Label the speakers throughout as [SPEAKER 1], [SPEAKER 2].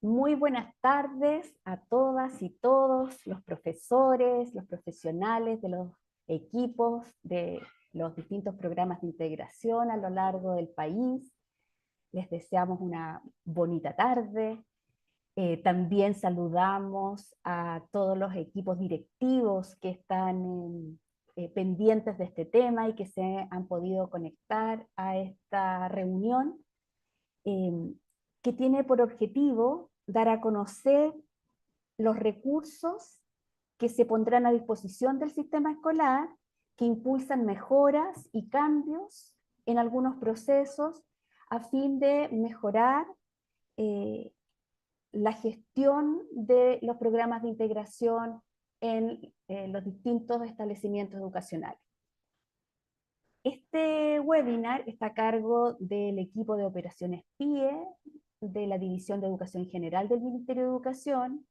[SPEAKER 1] Muy buenas tardes a todas y todos los profesores, los profesionales de los equipos de los distintos programas de integración a lo largo del país. Les deseamos una bonita tarde. También saludamos a todos los equipos directivos que están pendientes de este tema y que se han podido conectar a esta reunión que tiene por objetivo dar a conocer los recursos que se pondrán a disposición del sistema escolar, que impulsan mejoras y cambios en algunos procesos a fin de mejorar la gestión de los programas de integración en los distintos establecimientos educacionales. Este webinar está a cargo del equipo de operaciones PIE, de la División de Educación General del Ministerio de Educación,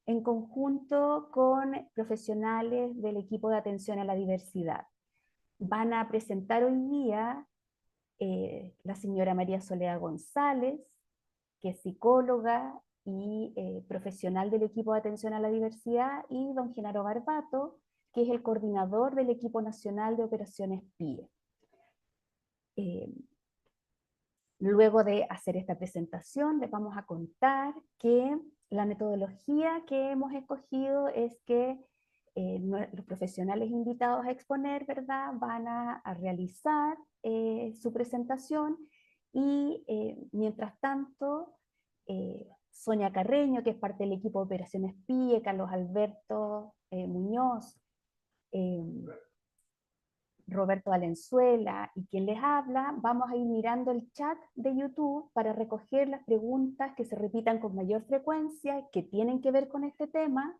[SPEAKER 1] en conjunto con profesionales del equipo de atención a la diversidad. Van a presentar hoy día la señora María Soledad González, que es psicóloga y profesional del equipo de atención a la diversidad, y don Genaro Barbato, que es el coordinador del equipo nacional de operaciones PIE. Luego de hacer esta presentación, les vamos a contar que la metodología que hemos escogido es que los profesionales invitados a exponer, ¿verdad?, van a realizar su presentación y mientras tanto, Sonia Carreño, que es parte del equipo de operaciones PIE, Carlos Alberto Muñoz, Roberto Valenzuela y quien les habla, vamos a ir mirando el chat de YouTube para recoger las preguntas que se repitan con mayor frecuencia, que tienen que ver con este tema,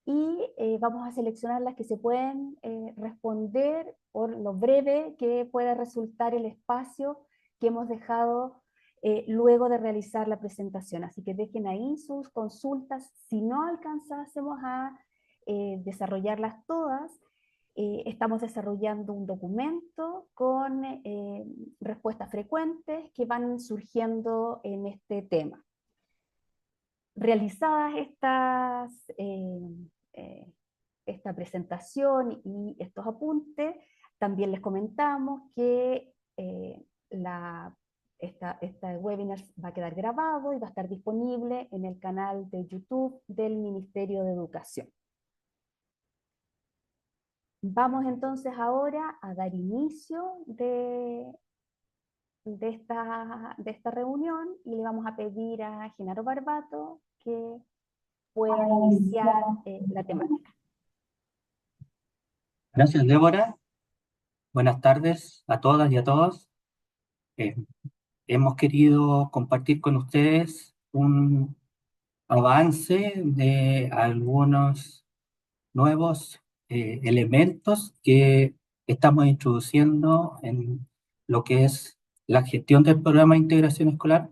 [SPEAKER 1] y vamos a seleccionar las que se pueden responder por lo breve que pueda resultar el espacio que hemos dejado luego de realizar la presentación. Así que dejen ahí sus consultas. Si no alcanzásemos a desarrollarlas todas, estamos desarrollando un documento con respuestas frecuentes que van surgiendo en este tema. Realizadas esta presentación y estos apuntes, también les comentamos que este webinar va a quedar grabado y va a estar disponible en el canal de YouTube del Ministerio de Educación. Vamos entonces ahora a dar inicio de esta reunión y le vamos a pedir a Genaro Barbato que pueda iniciar la temática.
[SPEAKER 2] Gracias, Débora. Buenas tardes a todas y a todos. Hemos querido compartir con ustedes un avance de algunos nuevos elementos que estamos introduciendo en lo que es la gestión del programa de integración escolar,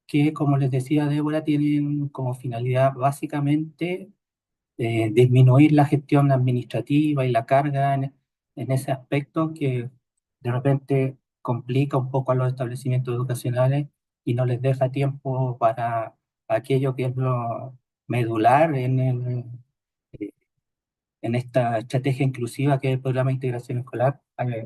[SPEAKER 2] que, como les decía Débora, tienen como finalidad básicamente disminuir la gestión administrativa y la carga en ese aspecto que de repente complica un poco a los establecimientos educacionales y no les deja tiempo para aquello que es lo medular eh, en esta estrategia inclusiva que es el programa de integración escolar,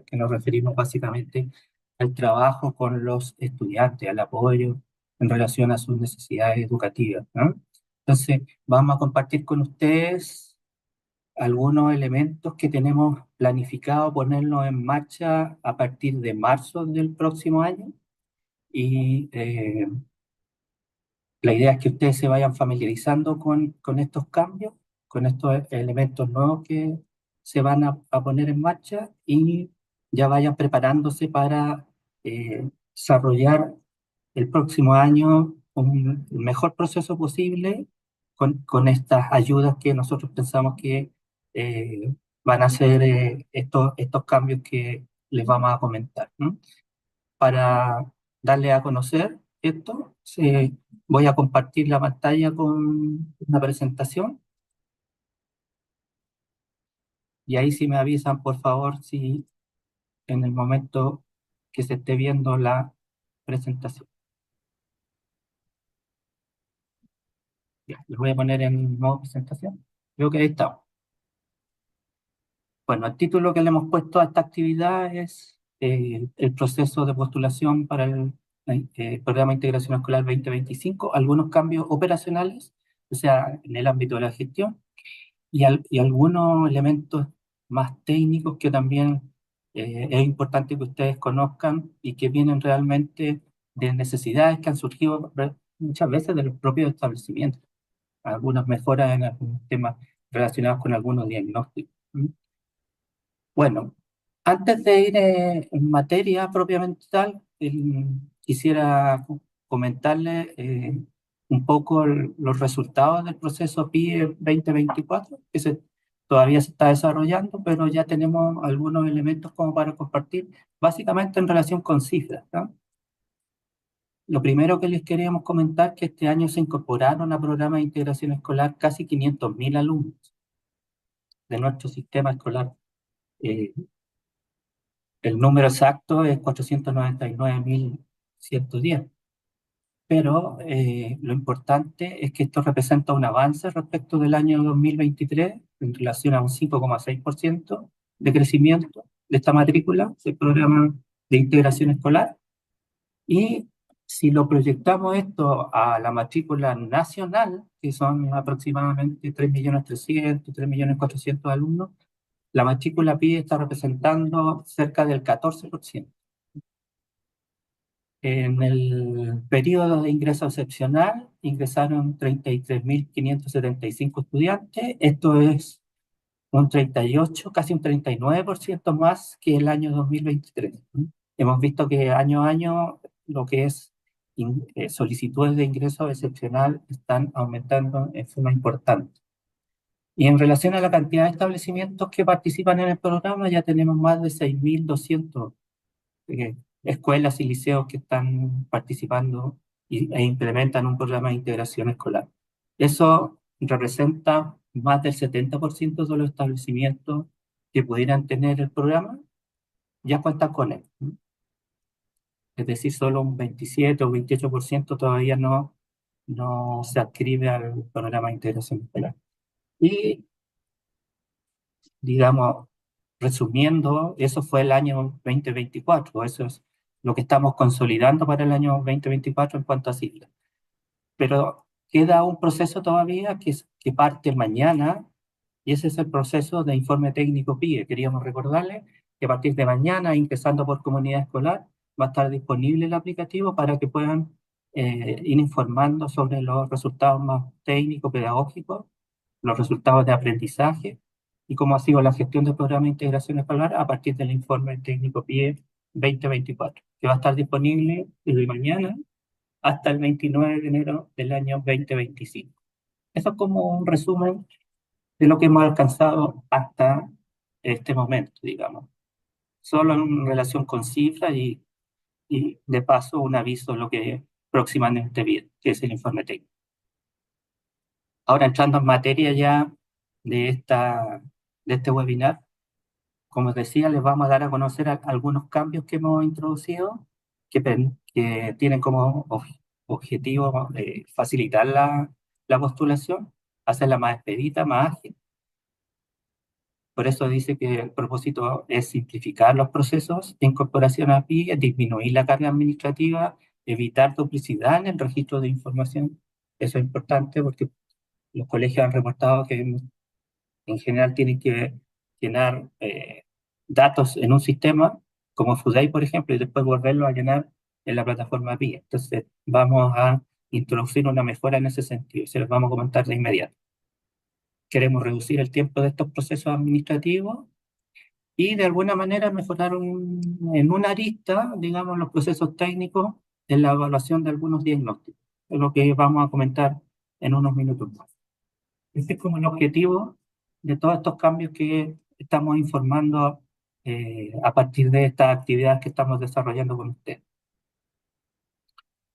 [SPEAKER 2] que nos referimos básicamente al trabajo con los estudiantes, al apoyo en relación a sus necesidades educativas, ¿no? Entonces, vamos a compartir con ustedes algunos elementos que tenemos planificado ponerlos en marcha a partir de marzo del próximo año. Y la idea es que ustedes se vayan familiarizando con estos cambios, con estos elementos nuevos que se van a poner en marcha y ya vayan preparándose para desarrollar el próximo año un mejor proceso posible con estas ayudas que nosotros pensamos que van a ser estos cambios que les vamos a comentar, ¿no? Para darle a conocer esto, voy a compartir la pantalla con una presentación y ahí si me avisan, por favor, si en el momento que se esté viendo la presentación. Ya, les voy a poner en modo presentación. Creo que ahí está. Bueno, el título que le hemos puesto a esta actividad es el proceso de postulación para el Programa de Integración Escolar 2025, algunos cambios operacionales, o sea, en el ámbito de la gestión, y algunos elementos más técnicos que también es importante que ustedes conozcan y que vienen realmente de necesidades que han surgido muchas veces de los propios establecimientos, algunas mejoras en algunos temas relacionados con algunos diagnósticos. ¿Mm? Bueno, antes de ir en materia propiamente tal, quisiera comentarle un poco los resultados del proceso PIE 2024, que todavía se está desarrollando, pero ya tenemos algunos elementos como para compartir, básicamente en relación con cifras, ¿no? Lo primero que les queríamos comentar es que este año se incorporaron a programa de integración escolar casi 500.000 alumnos de nuestro sistema escolar. Eh, El número exacto es 499.110, pero lo importante es que esto representa un avance respecto del año 2023 en relación a un 5,6% de crecimiento de esta matrícula del programa de integración escolar. Y si lo proyectamos esto a la matrícula nacional, que son aproximadamente 3.300.000, 3.400.000 alumnos, la matrícula PIE está representando cerca del 14%. En el periodo de ingreso excepcional ingresaron 33.575 estudiantes. Esto es un 38, casi un 39% más que el año 2023. Hemos visto que año a año lo que es solicitudes de ingreso excepcional están aumentando en forma importante. Y en relación a la cantidad de establecimientos que participan en el programa, ya tenemos más de 6.200 escuelas y liceos que están participando e implementan un programa de integración escolar. Eso representa más del 70% de los establecimientos que pudieran tener el programa, ya cuentan con él, ¿no? Es decir, solo un 27 o 28% todavía no se adscribe al programa de integración escolar. Y, digamos, resumiendo, eso fue el año 2024, eso es lo que estamos consolidando para el año 2024 en cuanto a cifras. Pero queda un proceso todavía que parte mañana, y ese es el proceso de informe técnico PIE. Queríamos recordarles que a partir de mañana, ingresando por comunidad escolar, va a estar disponible el aplicativo para que puedan ir informando sobre los resultados más técnicos, pedagógicos, los resultados de aprendizaje y cómo ha sido la gestión del programa de integración escolar a partir del informe técnico PIE 2024, que va a estar disponible desde mañana hasta el 29 de enero del año 2025. Eso es como un resumen de lo que hemos alcanzado hasta este momento, digamos. Solo en relación con cifras y de paso un aviso de lo que próximamente viene, que es el informe técnico. Ahora entrando en materia ya de, de este webinar, como os decía, les vamos a dar a conocer algunos cambios que hemos introducido que tienen como objetivo facilitar la postulación, hacerla más expedita, más ágil. Por eso dice que el propósito es simplificar los procesos de incorporación a PIE, disminuir la carga administrativa, evitar duplicidad en el registro de información. Eso es importante porque los colegios han reportado que en general tienen que llenar datos en un sistema como FUDAI, por ejemplo, y después volverlo a llenar en la plataforma PIE. Entonces, vamos a introducir una mejora en ese sentido y se los vamos a comentar de inmediato. Queremos reducir el tiempo de estos procesos administrativos y de alguna manera mejorar en una arista, digamos, los procesos técnicos en la evaluación de algunos diagnósticos. Es lo que vamos a comentar en unos minutos más. Este es como el objetivo de todos estos cambios que estamos informando a partir de estas actividades que estamos desarrollando con ustedes.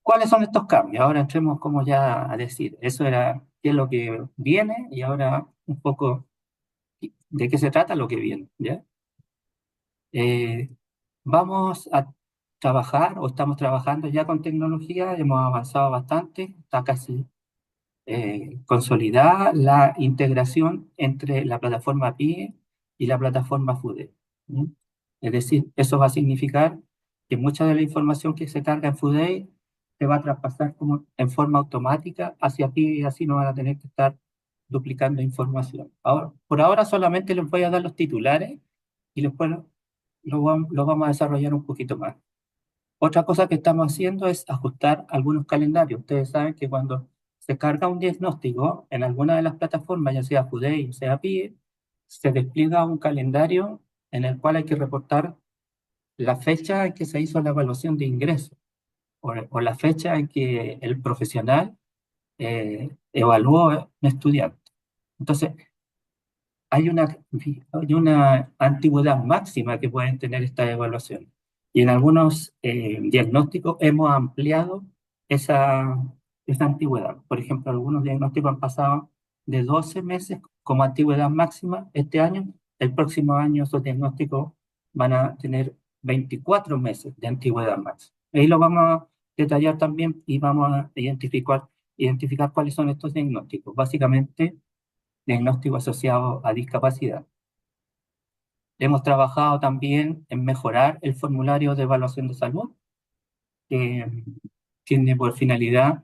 [SPEAKER 2] ¿Cuáles son estos cambios? Ahora entremos como ya a decir, eso era qué es lo que viene y ahora un poco de qué se trata lo que viene, ¿ya? Eh, Vamos a trabajar o estamos trabajando ya con tecnología, hemos avanzado bastante, está casi consolidada la integración entre la plataforma PIE y la plataforma FUDE. ¿Mm? Es decir, eso va a significar que mucha de la información que se carga en FUDE se va a traspasar como en forma automática hacia PIE y así no van a tener que estar duplicando información. Ahora, por ahora solamente les voy a dar los titulares y después lo vamos a desarrollar un poquito más. Otra cosa que estamos haciendo es ajustar algunos calendarios. Ustedes saben que cuando se carga un diagnóstico en alguna de las plataformas, ya sea Fudei o sea PIE, se despliega un calendario en el cual hay que reportar la fecha en que se hizo la evaluación de ingreso o la fecha en que el profesional evaluó a un estudiante. Entonces, hay una antigüedad máxima que pueden tener estas evaluaciones. Y en algunos diagnósticos hemos ampliado esa, esa antigüedad. Por ejemplo, algunos diagnósticos han pasado de 12 meses como antigüedad máxima este año. El próximo año esos diagnósticos van a tener 24 meses de antigüedad máxima. Ahí lo vamos a detallar también y vamos a identificar cuáles son estos diagnósticos. Básicamente, diagnóstico asociado a discapacidad. Hemos trabajado también en mejorar el formulario de evaluación de salud, que tiene por finalidad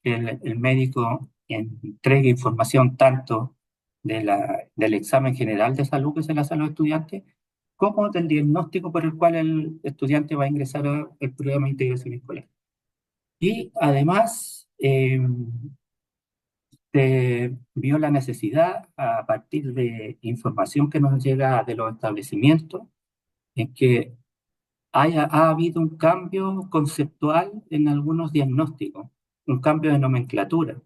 [SPEAKER 2] que el médico entregue información tanto del examen general de salud que se le hace a los estudiantes, como del diagnóstico por el cual el estudiante va a ingresar al programa de integración escolar. Y además, se vio la necesidad, a partir de información que nos llega de los establecimientos, en que ha habido un cambio conceptual en algunos diagnósticos, un cambio de nomenclatura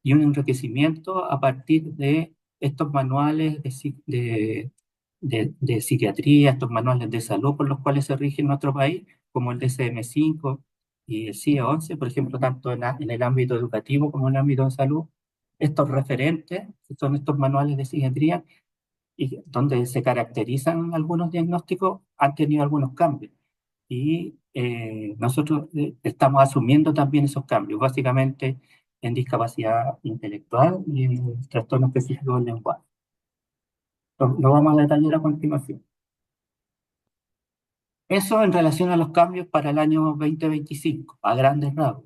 [SPEAKER 2] y un enriquecimiento a partir de estos manuales de psiquiatría, estos manuales de salud por los cuales se rige en nuestro país, como el DSM-5 y el CIE-11, por ejemplo, tanto en el ámbito educativo como en el ámbito de salud. Estos referentes, que son estos manuales de psiquiatría, y donde se caracterizan algunos diagnósticos, han tenido algunos cambios. Y nosotros estamos asumiendo también esos cambios, básicamente en discapacidad intelectual y en trastorno específico del lenguaje. Lo vamos a detallar a continuación. Eso en relación a los cambios para el año 2025, a grandes rasgos.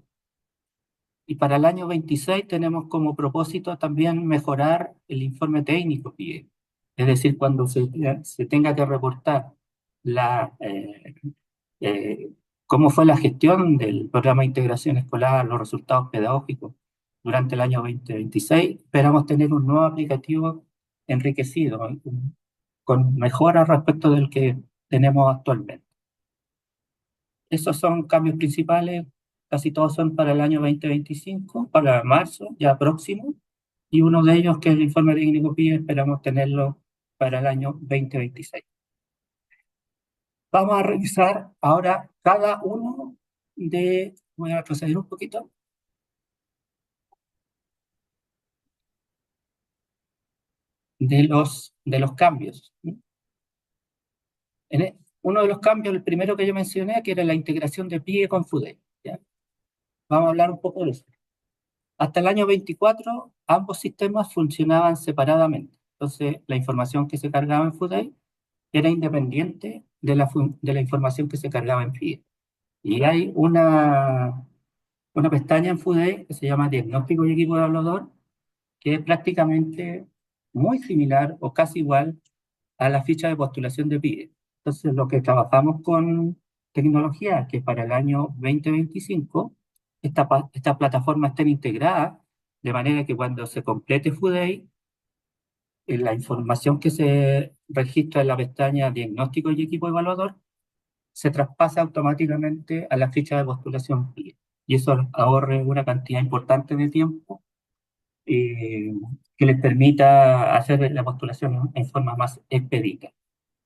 [SPEAKER 2] Y para el año 26 tenemos como propósito también mejorar el informe técnico, PIE. Es decir, cuando se tenga que reportar la, cómo fue la gestión del programa de integración escolar, los resultados pedagógicos durante el año 2026, esperamos tener un nuevo aplicativo enriquecido, con mejoras respecto del que tenemos actualmente. Esos son cambios principales, casi todos son para el año 2025, para marzo, ya próximo, y uno de ellos, que es el informe técnico PIE, esperamos tenerlo para el año 2026. Vamos a revisar ahora cada uno voy a proceder un poquito, de los cambios. Uno de los cambios, el primero que yo mencioné, que era la integración de PIE con FUDE, ¿ya? Vamos a hablar un poco de eso. Hasta el año 24, ambos sistemas funcionaban separadamente. Entonces, la información que se cargaba en FUDE era independiente de la información que se cargaba en PIE. Y hay una pestaña en FUDE que se llama Diagnóstico y Equipo Evaluador, que es prácticamente muy similar o casi igual a la ficha de postulación de PIE. Entonces, lo que trabajamos con tecnología, que para el año 2025 esta plataforma esté integrada, de manera que cuando se complete FUDEI, la información que se registra en la pestaña Diagnóstico y Equipo Evaluador se traspasa automáticamente a la ficha de postulación PIE. Y eso ahorre una cantidad importante de tiempo, que les permita hacer la postulación en forma más expedita.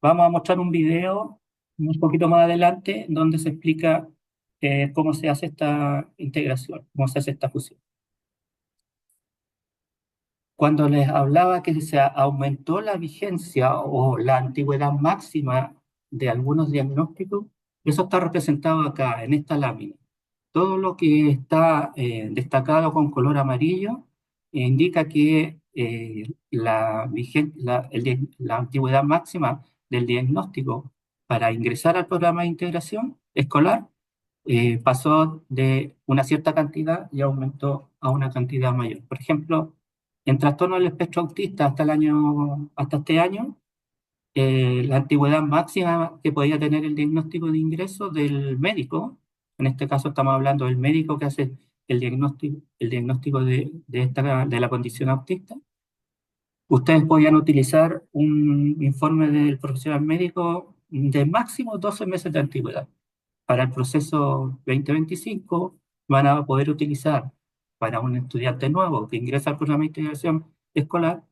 [SPEAKER 2] Vamos a mostrar un video un poquito más adelante donde se explica cómo se hace esta integración, cómo se hace esta fusión. Cuando les hablaba que se aumentó la vigencia o la antigüedad máxima de algunos diagnósticos, eso está representado acá, en esta lámina. Todo lo que está destacado con color amarillo indica que la antigüedad máxima del diagnóstico para ingresar al programa de integración escolar pasó de una cierta cantidad y aumentó a una cantidad mayor. Por ejemplo, en trastorno del espectro autista hasta este año, la antigüedad máxima que podía tener el diagnóstico de ingreso del médico, en este caso estamos hablando del médico que hace el diagnóstico de la condición autista, ustedes podían utilizar un informe del profesional médico de máximo 12 meses de antigüedad. Para el proceso 2025 van a poder utilizar para un estudiante nuevo que ingresa al programa de integración escolar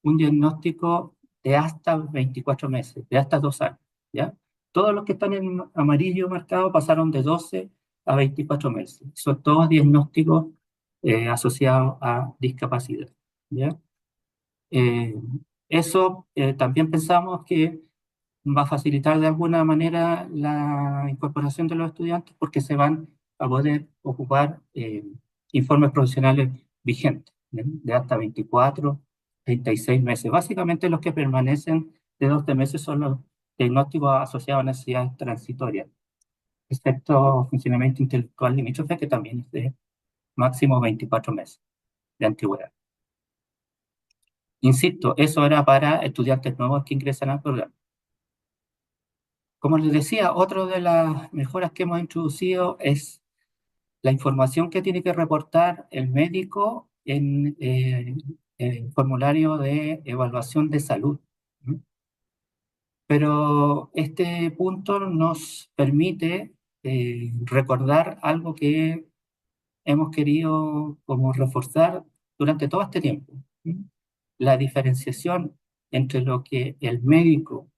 [SPEAKER 2] un diagnóstico de hasta 24 meses, de hasta 2 años, ¿ya? Todos los que están en amarillo marcado pasaron de 12 a 24 meses. Son todos diagnósticos asociados a discapacidad, ¿ya? Eh, Eso también pensamos que va a facilitar de alguna manera la incorporación de los estudiantes porque se van a poder ocupar informes profesionales vigentes, ¿bien? De hasta 24, 36 meses. Básicamente los que permanecen de 12 meses son los diagnósticos asociados a necesidades transitorias, excepto funcionamiento intelectual limítrofe, que también es de máximo 24 meses de antigüedad. Insisto, eso era para estudiantes nuevos que ingresan al programa. Como les decía, otra de las mejoras que hemos introducido es la información que tiene que reportar el médico en el formulario de evaluación de salud. ¿Mm? Pero este punto nos permite recordar algo que hemos querido como reforzar durante todo este tiempo. ¿Mm? La diferenciación entre lo que el médico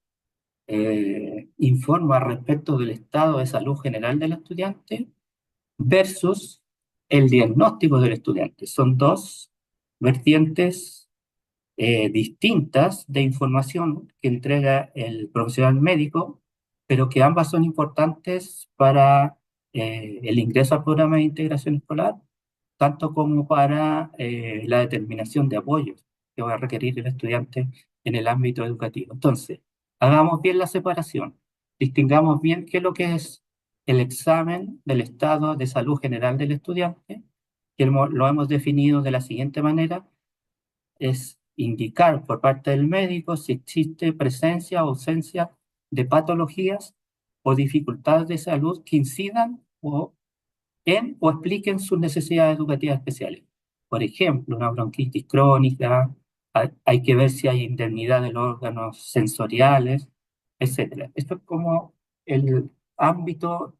[SPEAKER 2] informa respecto del estado de salud general del estudiante versus el diagnóstico del estudiante. Son dos vertientes distintas de información que entrega el profesional médico, pero que ambas son importantes para el ingreso al programa de integración escolar, tanto como para la determinación de apoyos que va a requerir el estudiante en el ámbito educativo. Entonces, hagamos bien la separación, distingamos bien qué es lo que es el examen del estado de salud general del estudiante, que lo hemos definido de la siguiente manera: es indicar por parte del médico si existe presencia o ausencia de patologías o dificultades de salud que incidan o expliquen sus necesidades educativas especiales. Por ejemplo, una bronquitis crónica, hay que ver si hay indemnidad de los órganos sensoriales, etcétera. Esto es como el ámbito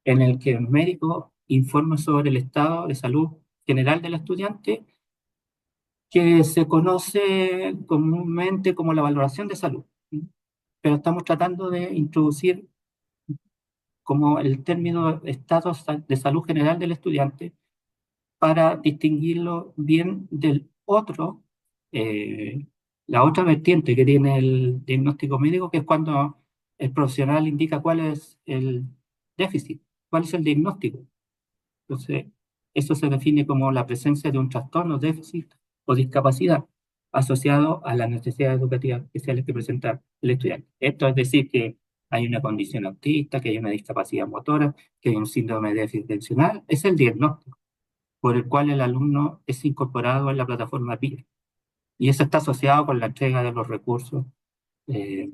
[SPEAKER 2] en el que el médico informa sobre el estado de salud general del estudiante, que se conoce comúnmente como la valoración de salud. ¿Sí? Pero estamos tratando de introducir como el término estado de salud general del estudiante para distinguirlo bien del otro, eh, la otra vertiente que tiene el diagnóstico médico, que es cuando el profesional indica cuál es el déficit, cuál es el diagnóstico. Entonces, eso se define como la presencia de un trastorno, déficit o discapacidad asociado a las necesidades educativas especiales que presenta el estudiante. Esto es decir, que hay una condición autista, que hay una discapacidad motora, que hay un síndrome de déficit atencional. Es el diagnóstico por el cual el alumno es incorporado en la plataforma PIA. Y eso está asociado con la entrega de los recursos eh,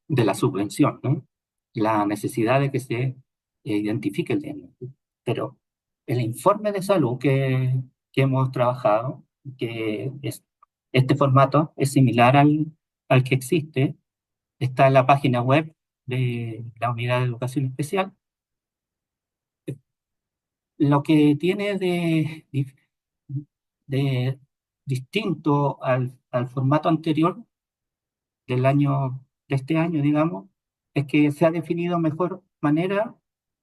[SPEAKER 2] de la subvención, ¿no? La necesidad de que se identifique el diagnóstico. Pero el informe de salud que hemos trabajado, que es este formato, es similar al que existe, está en la página web de la Unidad de Educación Especial. Lo que tiene de distinto al formato anterior de este año, digamos, es que se ha definido mejor manera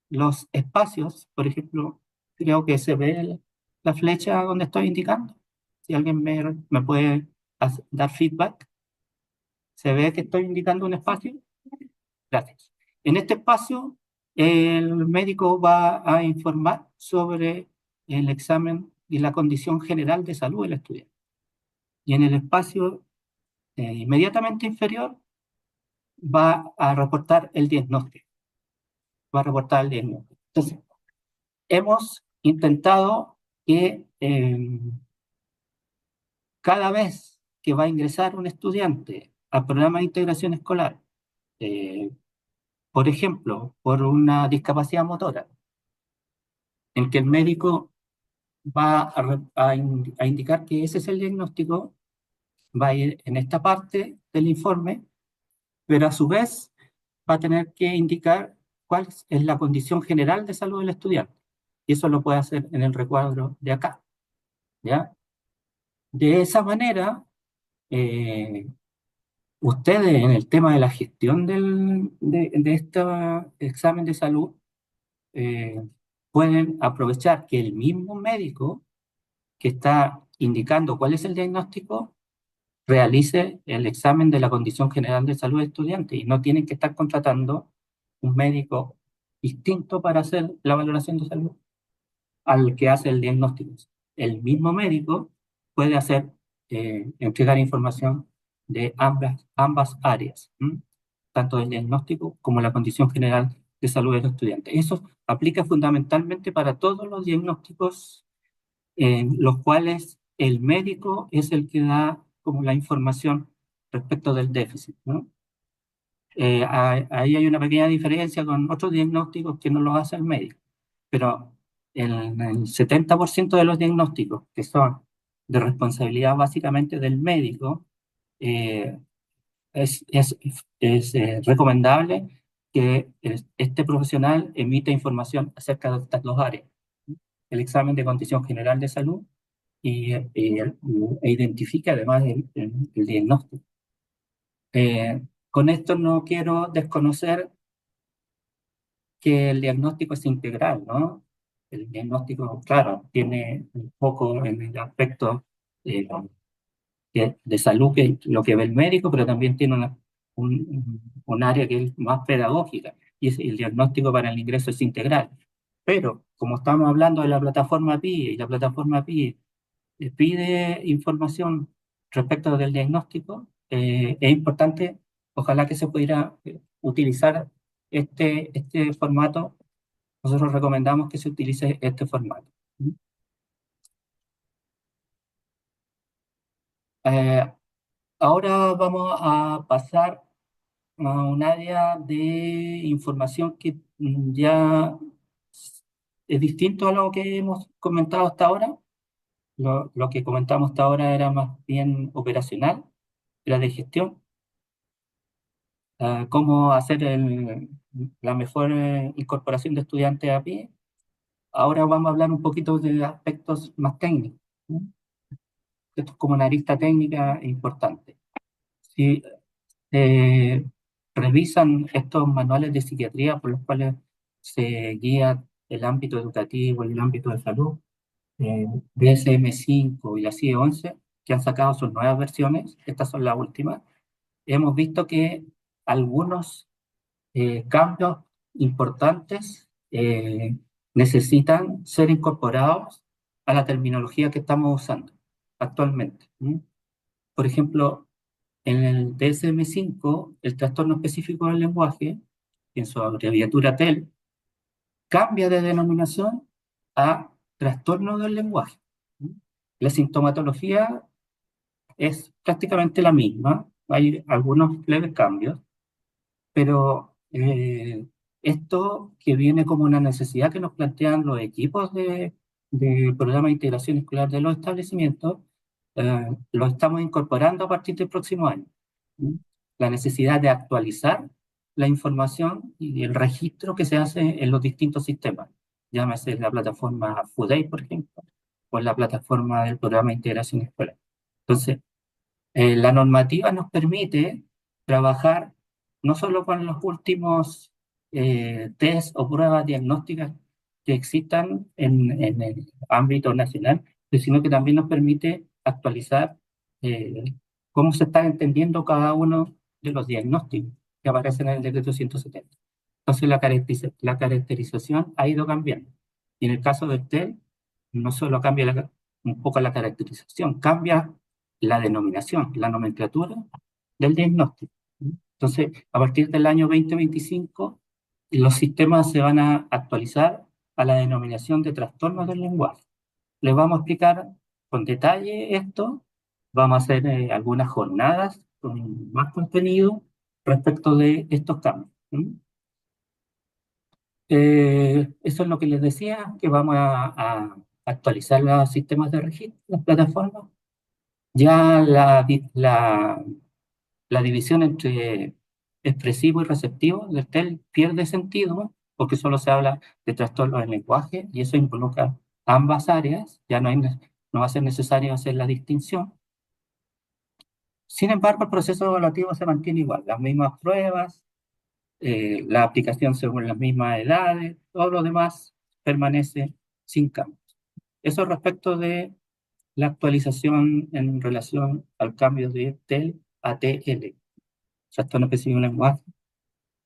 [SPEAKER 2] los espacios. Por ejemplo, creo que se ve la flecha donde estoy indicando. Si alguien me puede dar feedback, ¿se ve que estoy indicando un espacio? Gracias. En este espacio, el médico va a informar sobre el examen y la condición general de salud del estudiante. Y en el espacio inmediatamente inferior va a reportar el diagnóstico. Va a reportar el diagnóstico. Entonces, hemos intentado que cada vez que va a ingresar un estudiante al programa de integración escolar, eh, por ejemplo, por una discapacidad motora, en que el médico va a indicar que ese es el diagnóstico, va a ir en esta parte del informe, pero a su vez va a tener que indicar cuál es la condición general de salud del estudiante. Y eso lo puede hacer en el recuadro de acá, ¿ya? De esa manera, eh, ustedes en el tema de la gestión de este examen de salud, eh, pueden aprovechar que el mismo médico que está indicando cuál es el diagnóstico realice el examen de la condición general de salud del estudiante y no tienen que estar contratando un médico distinto para hacer la valoración de salud al que hace el diagnóstico. El mismo médico puede entregar información de ambas áreas, ¿m? Tanto del diagnóstico como la condición general de salud del estudiante. Eso aplica fundamentalmente para todos los diagnósticos en los cuales el médico es el que da como la información respecto del déficit, ¿no? Ahí hay una pequeña diferencia con otros diagnósticos que no lo hace el médico, pero el 70% de los diagnósticos que son de responsabilidad básicamente del médico, eh, es, es, es recomendable que este profesional emita información acerca de estas dos áreas: el examen de condición general de salud e identifique además el diagnóstico. Con esto no quiero desconocer que el diagnóstico es integral, ¿no? El diagnóstico, claro, tiene un poco en el aspecto eh, de salud, que es lo que ve el médico, pero también tiene un área que es más pedagógica, y el diagnóstico para el ingreso es integral. Pero como estamos hablando de la plataforma PIE, y la plataforma PIE pide información respecto del diagnóstico, es importante, ojalá que se pudiera utilizar este formato. Nosotros recomendamos que se utilice este formato. Eh, Ahora vamos a pasar a un área de información que ya es distinto a lo que hemos comentado hasta ahora. Lo que comentamos hasta ahora era más bien operacional, era de gestión, cómo hacer la mejor incorporación de estudiantes a pie. Ahora vamos a hablar un poquito de aspectos más técnicos, ¿no? Esto es como una arista técnica importante. Si revisan estos manuales de psiquiatría por los cuales se guía el ámbito educativo y el ámbito de salud, DSM-5 y la CIE-11, que han sacado sus nuevas versiones, estas son las últimas, hemos visto que algunos cambios importantes necesitan ser incorporados a la terminología que estamos usando actualmente. ¿M? Por ejemplo, en el DSM-5, el trastorno específico del lenguaje, en su abreviatura TEL, cambia de denominación a trastorno del lenguaje. ¿M? La sintomatología es prácticamente la misma, hay algunos leves cambios, pero esto que viene como una necesidad que nos plantean los equipos de programa de integración escolar de los establecimientos, lo estamos incorporando a partir del próximo año. ¿Mm? La necesidad de actualizar la información y el registro que se hace en los distintos sistemas. Llámese la plataforma FUDEI, por ejemplo, o en la plataforma del programa de integración escolar. Entonces, la normativa nos permite trabajar no solo con los últimos test o pruebas diagnósticas que existan en el ámbito nacional, sino que también nos permite actualizar cómo se está entendiendo cada uno de los diagnósticos que aparecen en el decreto 170. Entonces la caracterización ha ido cambiando. Y en el caso del TEL, no solo cambia un poco la caracterización, cambia la denominación, la nomenclatura del diagnóstico. Entonces, a partir del año 2025, los sistemas se van a actualizar a la denominación de trastornos del lenguaje. Les vamos a explicar con detalle esto, vamos a hacer algunas jornadas con más contenido respecto de estos cambios. Eso es lo que les decía, que vamos a actualizar los sistemas de registro, las plataformas. Ya la división entre expresivo y receptivo del TEL pierde sentido porque solo se habla de trastornos del lenguaje y eso involucra ambas áreas, ya no va a ser necesario hacer la distinción. Sin embargo, el proceso evaluativo se mantiene igual, las mismas pruebas, la aplicación según las mismas edades, todo lo demás permanece sin cambio. Eso respecto de la actualización en relación al cambio de TEL a TL, trastorno específico del lenguaje,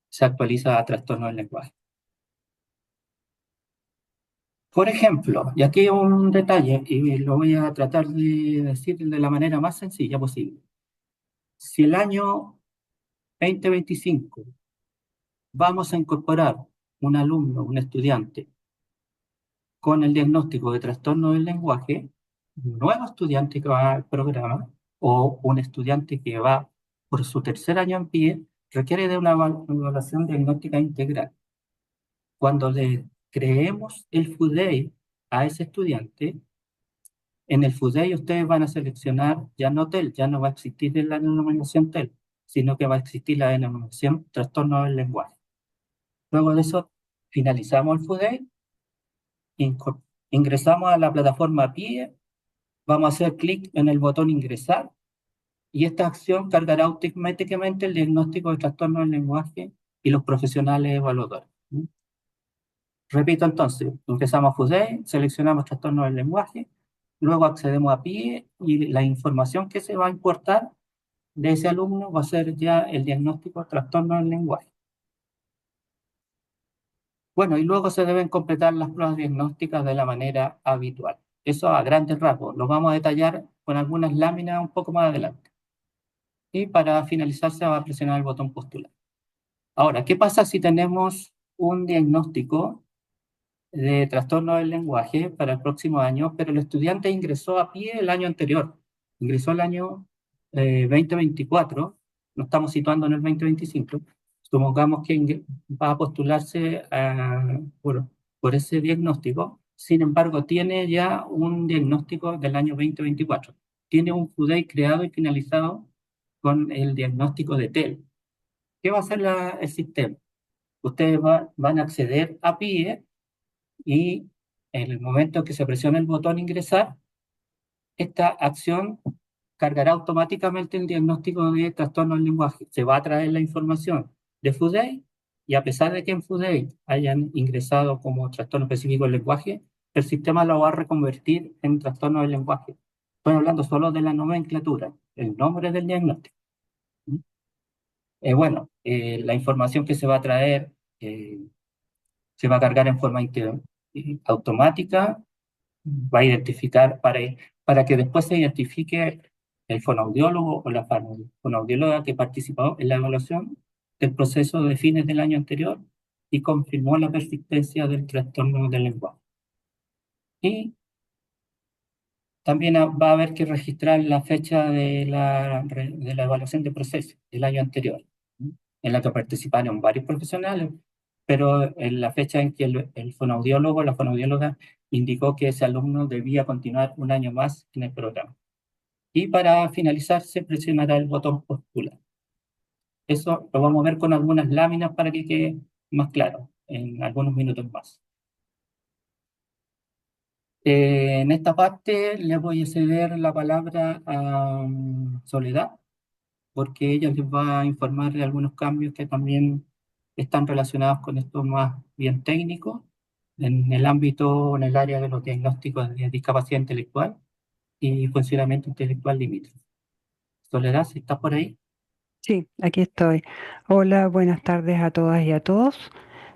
[SPEAKER 2] se actualiza a trastorno del lenguaje. Por ejemplo, y aquí un detalle, y lo voy a tratar de decir de la manera más sencilla posible. Si el año 2025 vamos a incorporar un alumno, un estudiante, con el diagnóstico de trastorno del lenguaje, un nuevo estudiante que va al programa o un estudiante que va por su tercer año en pie, requiere de una evaluación diagnóstica integral. Cuando le creemos el FUDEI a ese estudiante, en el FUDEI ustedes van a seleccionar ya no TEL, ya no va a existir la denominación TEL, sino que va a existir la denominación trastorno del lenguaje. Luego de eso, finalizamos el FUDEI, ingresamos a la plataforma PIE, vamos a hacer clic en el botón ingresar y esta acción cargará automáticamente el diagnóstico de trastorno del lenguaje y los profesionales evaluadores. Repito entonces, ingresamos a FUDEI, seleccionamos trastorno del lenguaje, luego accedemos a PIE y la información que se va a importar de ese alumno va a ser ya el diagnóstico de trastorno del lenguaje. Bueno, y luego se deben completar las pruebas diagnósticas de la manera habitual. Eso a grandes rasgos. Lo vamos a detallar con algunas láminas un poco más adelante. Y para finalizar se va a presionar el botón postular. Ahora, ¿qué pasa si tenemos un diagnóstico de trastorno del lenguaje para el próximo año, pero el estudiante ingresó a pie el año anterior, ingresó el año 2024, no estamos situando en el 2025, supongamos que va a postularse por ese diagnóstico, sin embargo tiene ya un diagnóstico del año 2024, tiene un FUDEI creado y finalizado con el diagnóstico de TEL. ¿Qué va a hacer el sistema? Ustedes van a acceder a PIE y en el momento que se presiona el botón ingresar, esta acción cargará automáticamente el diagnóstico de trastorno del lenguaje. Se va a traer la información de FUDEI y a pesar de que en FUDEI hayan ingresado como trastorno específico del lenguaje, el sistema lo va a reconvertir en trastorno del lenguaje. Estoy hablando solo de la nomenclatura, el nombre del diagnóstico. La información que se va a traer se va a cargar en forma automática, va a identificar para que después se identifique el fonoaudiólogo o la fonoaudióloga que participó en la evaluación del proceso de fines del año anterior y confirmó la persistencia del trastorno del lenguaje. Y también va a haber que registrar la fecha de la evaluación de proceso del año anterior, ¿sí? En la que participaron varios profesionales, pero en la fecha en que el fonoaudiólogo, la fonoaudióloga, indicó que ese alumno debía continuar un año más en el programa. Y para finalizar, se presionará el botón postular. Eso lo vamos a ver con algunas láminas para que quede más claro en algunos minutos más. En esta parte le voy a ceder la palabra a Soledad, porque ella les va a informar de algunos cambios que también están relacionados con esto más bien técnico, en el ámbito, en el área de los diagnósticos de discapacidad intelectual y funcionamiento intelectual limítrofe. Soledad, si estás por ahí.
[SPEAKER 3] Sí, aquí estoy. Hola, buenas tardes a todas y a todos.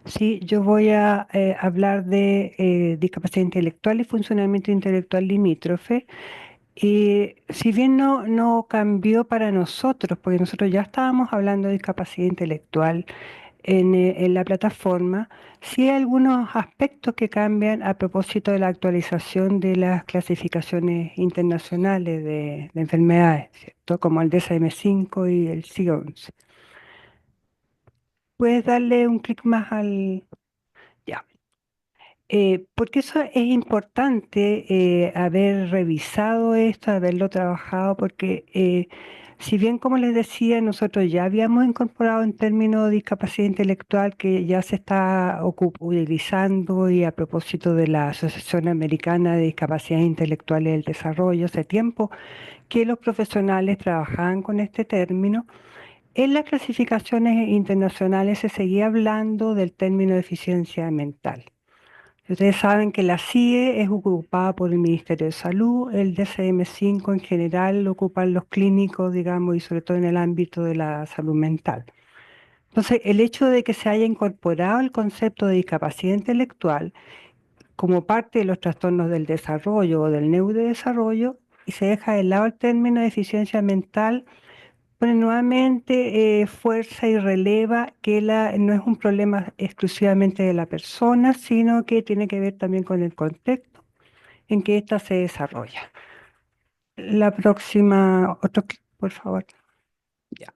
[SPEAKER 3] Sí, yo voy a hablar de discapacidad intelectual y funcionamiento intelectual limítrofe. Y si bien no cambió para nosotros, porque nosotros ya estábamos hablando de discapacidad intelectual en la plataforma, sí hay algunos aspectos que cambian a propósito de la actualización de las clasificaciones internacionales de enfermedades, ¿cierto? Como el DSM-5 y el C11. ¿Puedes darle un clic más al... Ya. Porque eso es importante haber revisado esto, haberlo trabajado, porque si bien, como les decía, nosotros ya habíamos incorporado en términos de discapacidad intelectual que ya se está utilizando y a propósito de la Asociación Americana de Discapacidades Intelectuales del Desarrollo, hace tiempo que los profesionales trabajaban con este término, en las clasificaciones internacionales se seguía hablando del término de eficiencia mental. Ustedes saben que la CIE es ocupada por el Ministerio de Salud, el DSM-5 en general lo ocupan los clínicos, digamos, y sobre todo en el ámbito de la salud mental. Entonces, el hecho de que se haya incorporado el concepto de discapacidad intelectual como parte de los trastornos del desarrollo o del neurodesarrollo y se deja de lado el término de eficiencia mental, pone nuevamente fuerza y releva que no es un problema exclusivamente de la persona, sino que tiene que ver también con el contexto en que ésta se desarrolla. La próxima, otro clic, por favor. Ya.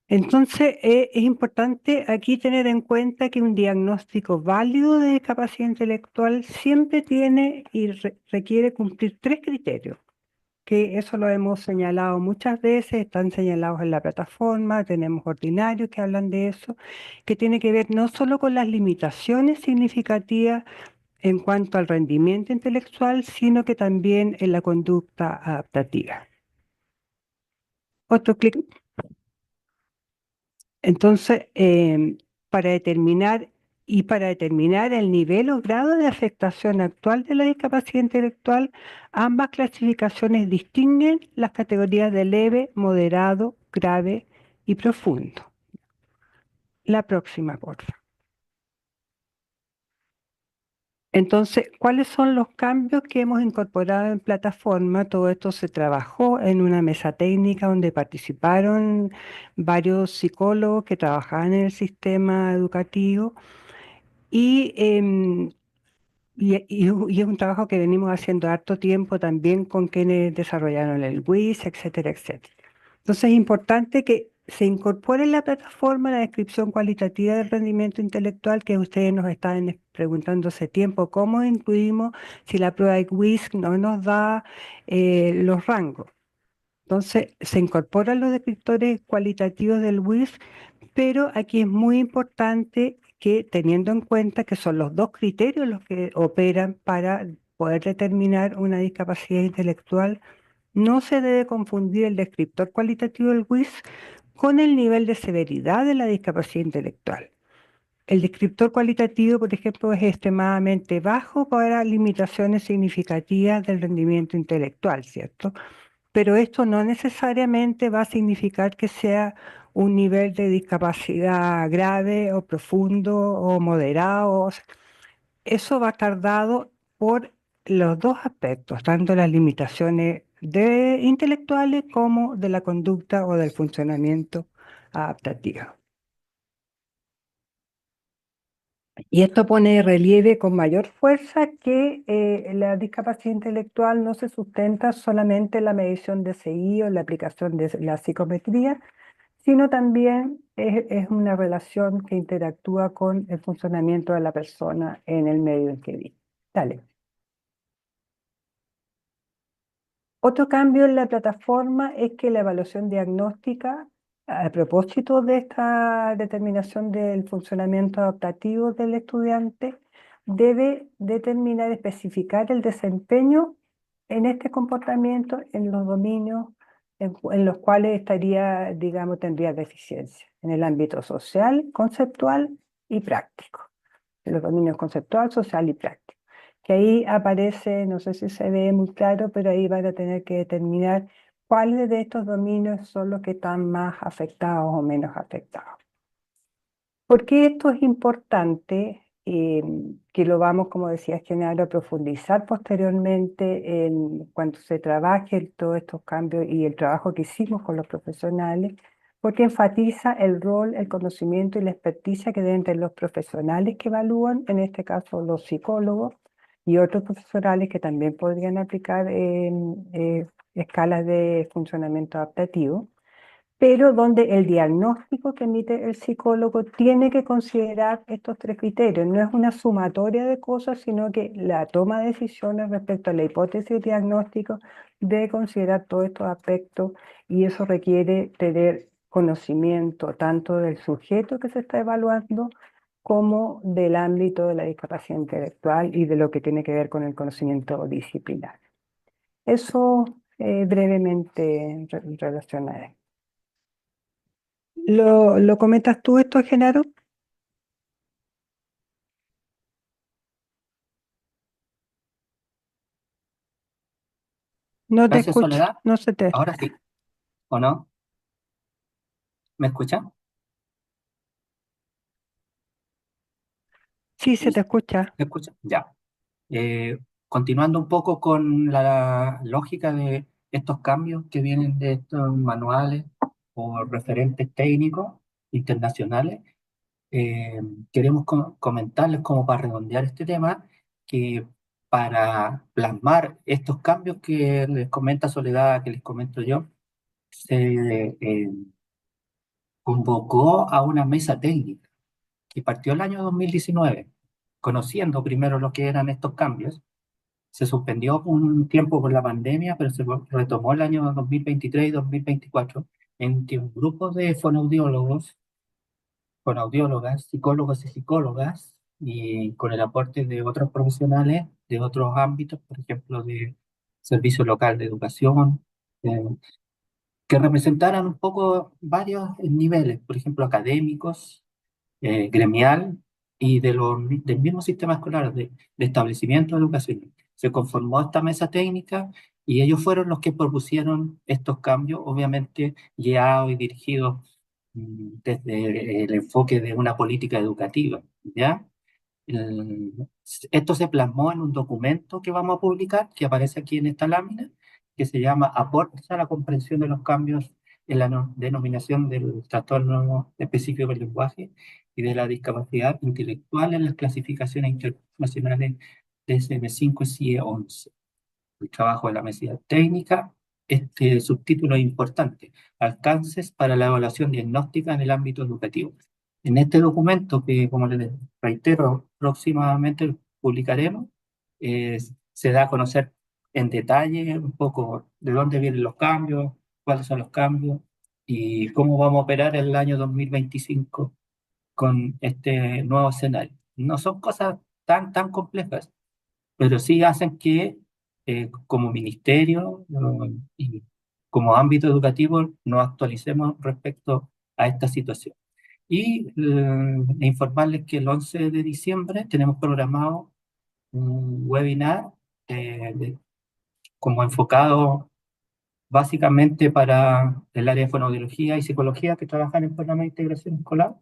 [SPEAKER 3] Entonces, es importante aquí tener en cuenta que un diagnóstico válido de discapacidad intelectual siempre tiene y requiere cumplir tres criterios, que eso lo hemos señalado muchas veces, están señalados en la plataforma, tenemos ordinarios que hablan de eso, que tiene que ver no solo con las limitaciones significativas en cuanto al rendimiento intelectual, sino que también en la conducta adaptativa. Otro clic. Entonces, para determinar el nivel o grado de afectación actual de la discapacidad intelectual, ambas clasificaciones distinguen las categorías de leve, moderado, grave y profundo. La próxima, por favor. Entonces, ¿cuáles son los cambios que hemos incorporado en plataforma? Todo esto se trabajó en una mesa técnica donde participaron varios psicólogos que trabajaban en el sistema educativo y, y es un trabajo que venimos haciendo harto tiempo también con quienes desarrollaron el WIS, etcétera, etcétera. Entonces es importante que se incorpore en la plataforma la descripción cualitativa del rendimiento intelectual que ustedes nos están preguntando hace tiempo, ¿cómo incluimos si la prueba de WIS no nos da los rangos? Entonces se incorporan los descriptores cualitativos del WIS, pero aquí es muy importante que teniendo en cuenta que son los dos criterios los que operan para poder determinar una discapacidad intelectual, no se debe confundir el descriptor cualitativo del WIS con el nivel de severidad de la discapacidad intelectual. El descriptor cualitativo, por ejemplo, es extremadamente bajo para limitaciones significativas del rendimiento intelectual, ¿cierto? Pero esto no necesariamente va a significar que sea un nivel de discapacidad grave o profundo o moderado. Eso va a estar dado por los dos aspectos, tanto las limitaciones intelectuales como de la conducta o del funcionamiento adaptativo. Y esto pone de relieve con mayor fuerza que la discapacidad intelectual no se sustenta solamente en la medición de CI o en la aplicación de la psicometría, sino también es una relación que interactúa con el funcionamiento de la persona en el medio en que vive. Dale. Otro cambio en la plataforma es que la evaluación diagnóstica, a propósito de esta determinación del funcionamiento adaptativo del estudiante, debe determinar, especificar el desempeño en este comportamiento en los dominios en los cuales estaría, digamos, tendría deficiencia, en el ámbito social, conceptual y práctico, en los dominios conceptual, social y práctico. Que ahí aparece, no sé si se ve muy claro, pero ahí van a tener que determinar cuáles de estos dominios son los que están más afectados o menos afectados. ¿Por qué esto es importante? Que lo vamos, como decía Genaro, a profundizar posteriormente cuando se trabaje en todos estos cambios y el trabajo que hicimos con los profesionales, porque enfatiza el rol, el conocimiento y la experticia que deben tener los profesionales que evalúan, en este caso los psicólogos y otros profesionales que también podrían aplicar escalas de funcionamiento adaptativo, pero donde el diagnóstico que emite el psicólogo tiene que considerar estos tres criterios. No es una sumatoria de cosas, sino que la toma de decisiones respecto a la hipótesis diagnóstico debe considerar todos estos aspectos, y eso requiere tener conocimiento tanto del sujeto que se está evaluando como del ámbito de la discapacidad intelectual y de lo que tiene que ver con el conocimiento disciplinar. Eso brevemente relacionaré. ¿Lo comentas tú esto, Genaro? No te
[SPEAKER 2] Gracias,
[SPEAKER 3] escucho,
[SPEAKER 2] Soledad.
[SPEAKER 3] no se te...
[SPEAKER 2] Ahora sí, ¿o no? ¿Me escucha?
[SPEAKER 3] Sí, se te escucha.
[SPEAKER 2] ¿Me escucha? Ya. Eh, Continuando un poco con la lógica de estos cambios que vienen de estos manuales o referentes técnicos internacionales, eh, queremos comentarles, como para redondear este tema, que para plasmar estos cambios que les comenta Soledad, que les comento yo, se convocó a una mesa técnica que partió el año 2019, conociendo primero lo que eran estos cambios. Se suspendió un tiempo por la pandemia, pero se retomó el año 2023 y 2024, en que un grupo de fonoaudiólogos, fonoaudiólogas, psicólogos y psicólogas, y con el aporte de otros profesionales de otros ámbitos, por ejemplo, de servicio local de educación, eh, que representaran un poco varios niveles, por ejemplo, académicos, gremial y del mismo sistema escolar, de establecimiento de educación. Se conformó esta mesa técnica y ellos fueron los que propusieron estos cambios, obviamente guiados y dirigidos desde el enfoque de una política educativa, ¿ya? El- Esto se plasmó en un documento que vamos a publicar, que aparece aquí en esta lámina, que se llama Aportes a la comprensión de los cambios en la denominación del trastorno específico del lenguaje y de la discapacidad intelectual en las clasificaciones internacionales DSM-5 y CIE-11. El trabajo de la mesa técnica. Este subtítulo es importante: Alcances para la evaluación diagnóstica en el ámbito educativo. En este documento, que como les reitero, próximamente publicaremos, se da a conocer en detalle un poco de dónde vienen los cambios, cuáles son los cambios y cómo vamos a operar el año 2025 con este nuevo escenario. No son cosas tan complejas, pero sí hacen que como ministerio y como ámbito educativo nos actualicemos respecto a esta situación. Y informarles que el 11 de diciembre tenemos programado un webinar como enfocado básicamente para el área de fonoaudiología y psicología que trabajan en programa de integración escolar,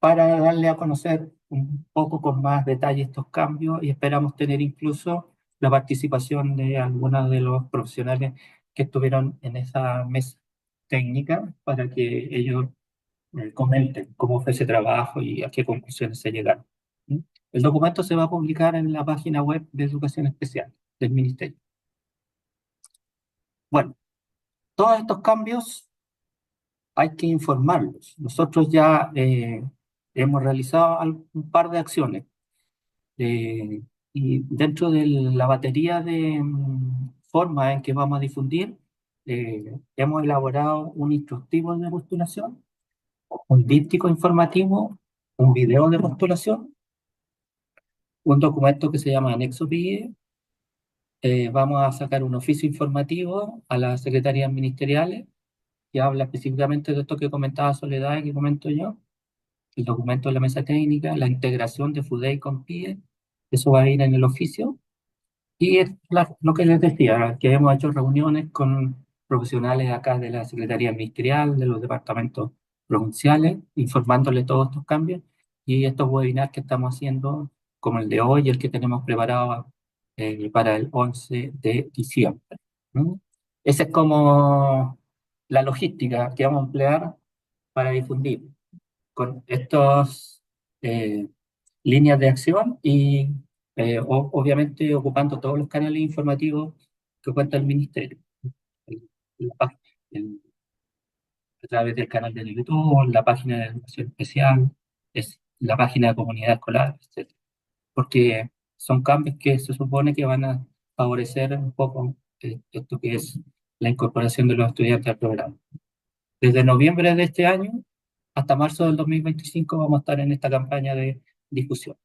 [SPEAKER 2] para darle a conocer un poco con más detalle estos cambios, y esperamos tener incluso la participación de algunos de los profesionales que estuvieron en esa mesa técnica para que ellos comenten cómo fue ese trabajo y a qué conclusiones se llegaron. ¿Mm? El documento se va a publicar en la página web de Educación Especial del Ministerio. Bueno, todos estos cambios hay que informarlos. Nosotros ya hemos realizado un par de acciones. Y dentro de la batería de formas en que vamos a difundir, hemos elaborado un instructivo de postulación, un díptico informativo, un video de postulación, un documento que se llama Anexo PIE. Vamos a sacar un oficio informativo a las secretarías ministeriales que habla específicamente de esto que comentaba Soledad y que comento yo, el documento de la mesa técnica, la integración de FUDEI con PIE, eso va a ir en el oficio. Y es lo que les decía, que hemos hecho reuniones con profesionales acá de la Secretaría Ministerial, de los departamentos provinciales, informándole todos estos cambios, y estos webinars que estamos haciendo, como el de hoy, el que tenemos preparado para el 11 de diciembre. ¿Mm? Esa es como la logística que vamos a emplear para difundir con estas líneas de acción y obviamente ocupando todos los canales informativos que cuenta el Ministerio. El- la pá- el- a través del canal de YouTube, la página de educación especial, es la página de comunidad escolar, etcétera. Porque son cambios que se supone que van a favorecer un poco esto que es la incorporación de los estudiantes al programa. Desde noviembre de este año hasta marzo del 2025 vamos a estar en esta campaña de difusión.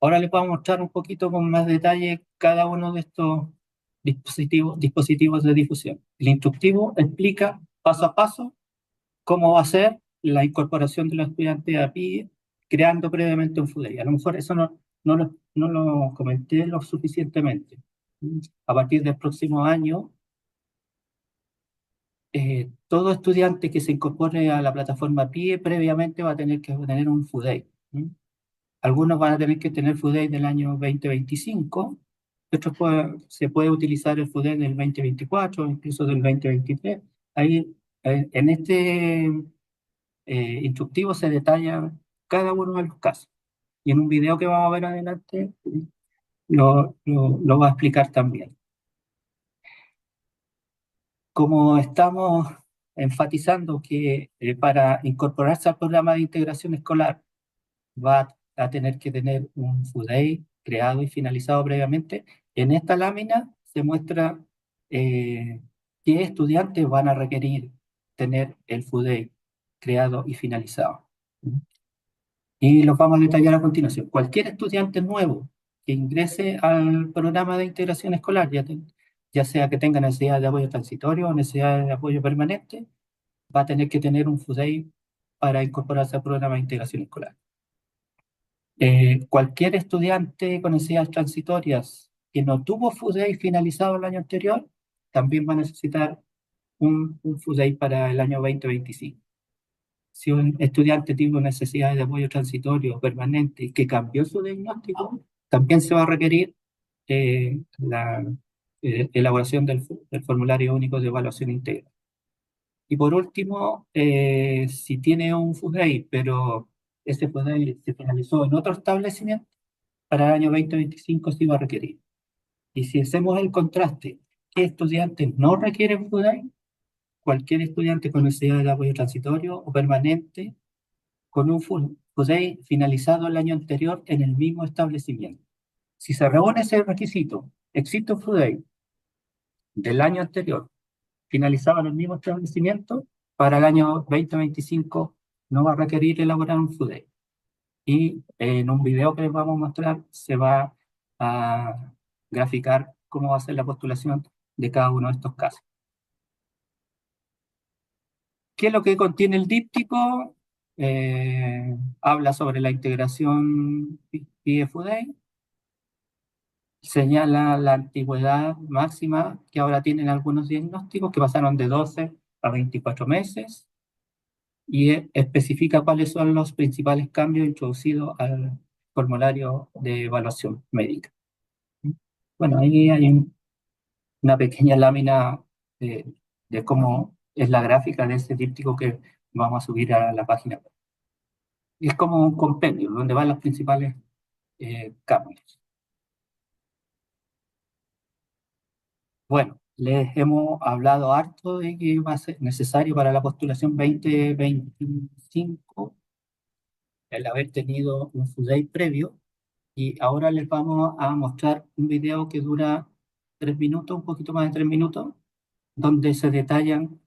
[SPEAKER 2] Ahora les voy a mostrar un poquito con más detalle cada uno de estos dispositivos de difusión. El instructivo explica paso a paso cómo va a ser la incorporación de los estudiantes a PIE, creando previamente un FUDEI. A lo mejor eso no lo comenté lo suficientemente. A partir del próximo año, todo estudiante que se incorpore a la plataforma PIE previamente va a tener que tener un FUDEI. Algunos van a tener que tener FUDEI del año 2025, otros se puede utilizar el FUDEI del 2024, incluso del 2023. Ahí, en este instructivo se detalla cada uno de los casos. Y en un video que vamos a ver adelante lo va a explicar también. Como estamos enfatizando que para incorporarse al programa de integración escolar va a tener que tener un FUDEI creado y finalizado previamente, en esta lámina se muestra qué estudiantes van a requerir tener el FUDEI creado y finalizado. Y los vamos a detallar a continuación. Cualquier estudiante nuevo que ingrese al programa de integración escolar, ya sea que tenga necesidad de apoyo transitorio o necesidad de apoyo permanente, va a tener que tener un FUDEI para incorporarse al programa de integración escolar. Cualquier estudiante con necesidades transitorias que no tuvo FUDEI finalizado el año anterior, también va a necesitar un FUDEI para el año 2025. Si un estudiante tiene necesidades de apoyo transitorio o permanente y que cambió su diagnóstico, también se va a requerir la elaboración del formulario único de evaluación integral. Y por último, si tiene un FUDEI, pero ese FUDEI se finalizó en otro establecimiento, para el año 2025 sí va a requerir. Y si hacemos el contraste, ¿qué estudiantes no requieren FUDEI? Cualquier estudiante con necesidad de apoyo transitorio o permanente con un FUDEI finalizado el año anterior en el mismo establecimiento. Si se reúne ese requisito, existe un FUDEI del año anterior finalizado en el mismo establecimiento, para el año 2025 no va a requerir elaborar un FUDEI. Y en un video que les vamos a mostrar se va a graficar cómo va a ser la postulación de cada uno de estos casos. ¿Qué es lo que contiene el díptico? Habla sobre la integración PIE-FUDEI, señala la antigüedad máxima que ahora tienen algunos diagnósticos que pasaron de 12 a 24 meses y especifica cuáles son los principales cambios introducidos al formulario de evaluación médica. Bueno, ahí hay una pequeña lámina de cómo es la gráfica de ese díptico que vamos a subir a la página web. Es como un compendio donde van los principales cambios. Bueno, les hemos hablado harto de que va a ser necesario para la postulación 2025 el haber tenido un FUDEI previo, y ahora les vamos a mostrar un video que dura 3 minutos, un poquito más de 3 minutos, donde se detallan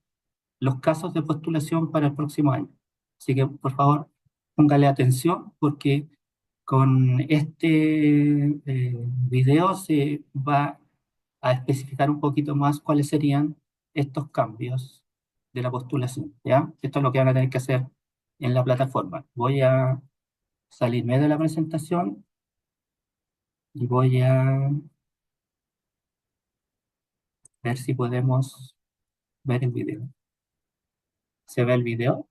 [SPEAKER 2] los casos de postulación para el próximo año. Así que, por favor, póngale atención porque con este video se va a especificar un poquito más cuáles serían estos cambios de la postulación, ¿ya? Esto es lo que van a tener que hacer en la plataforma. Voy a salirme de la presentación y voy a ver si podemos ver el video. ¿Se ve el video?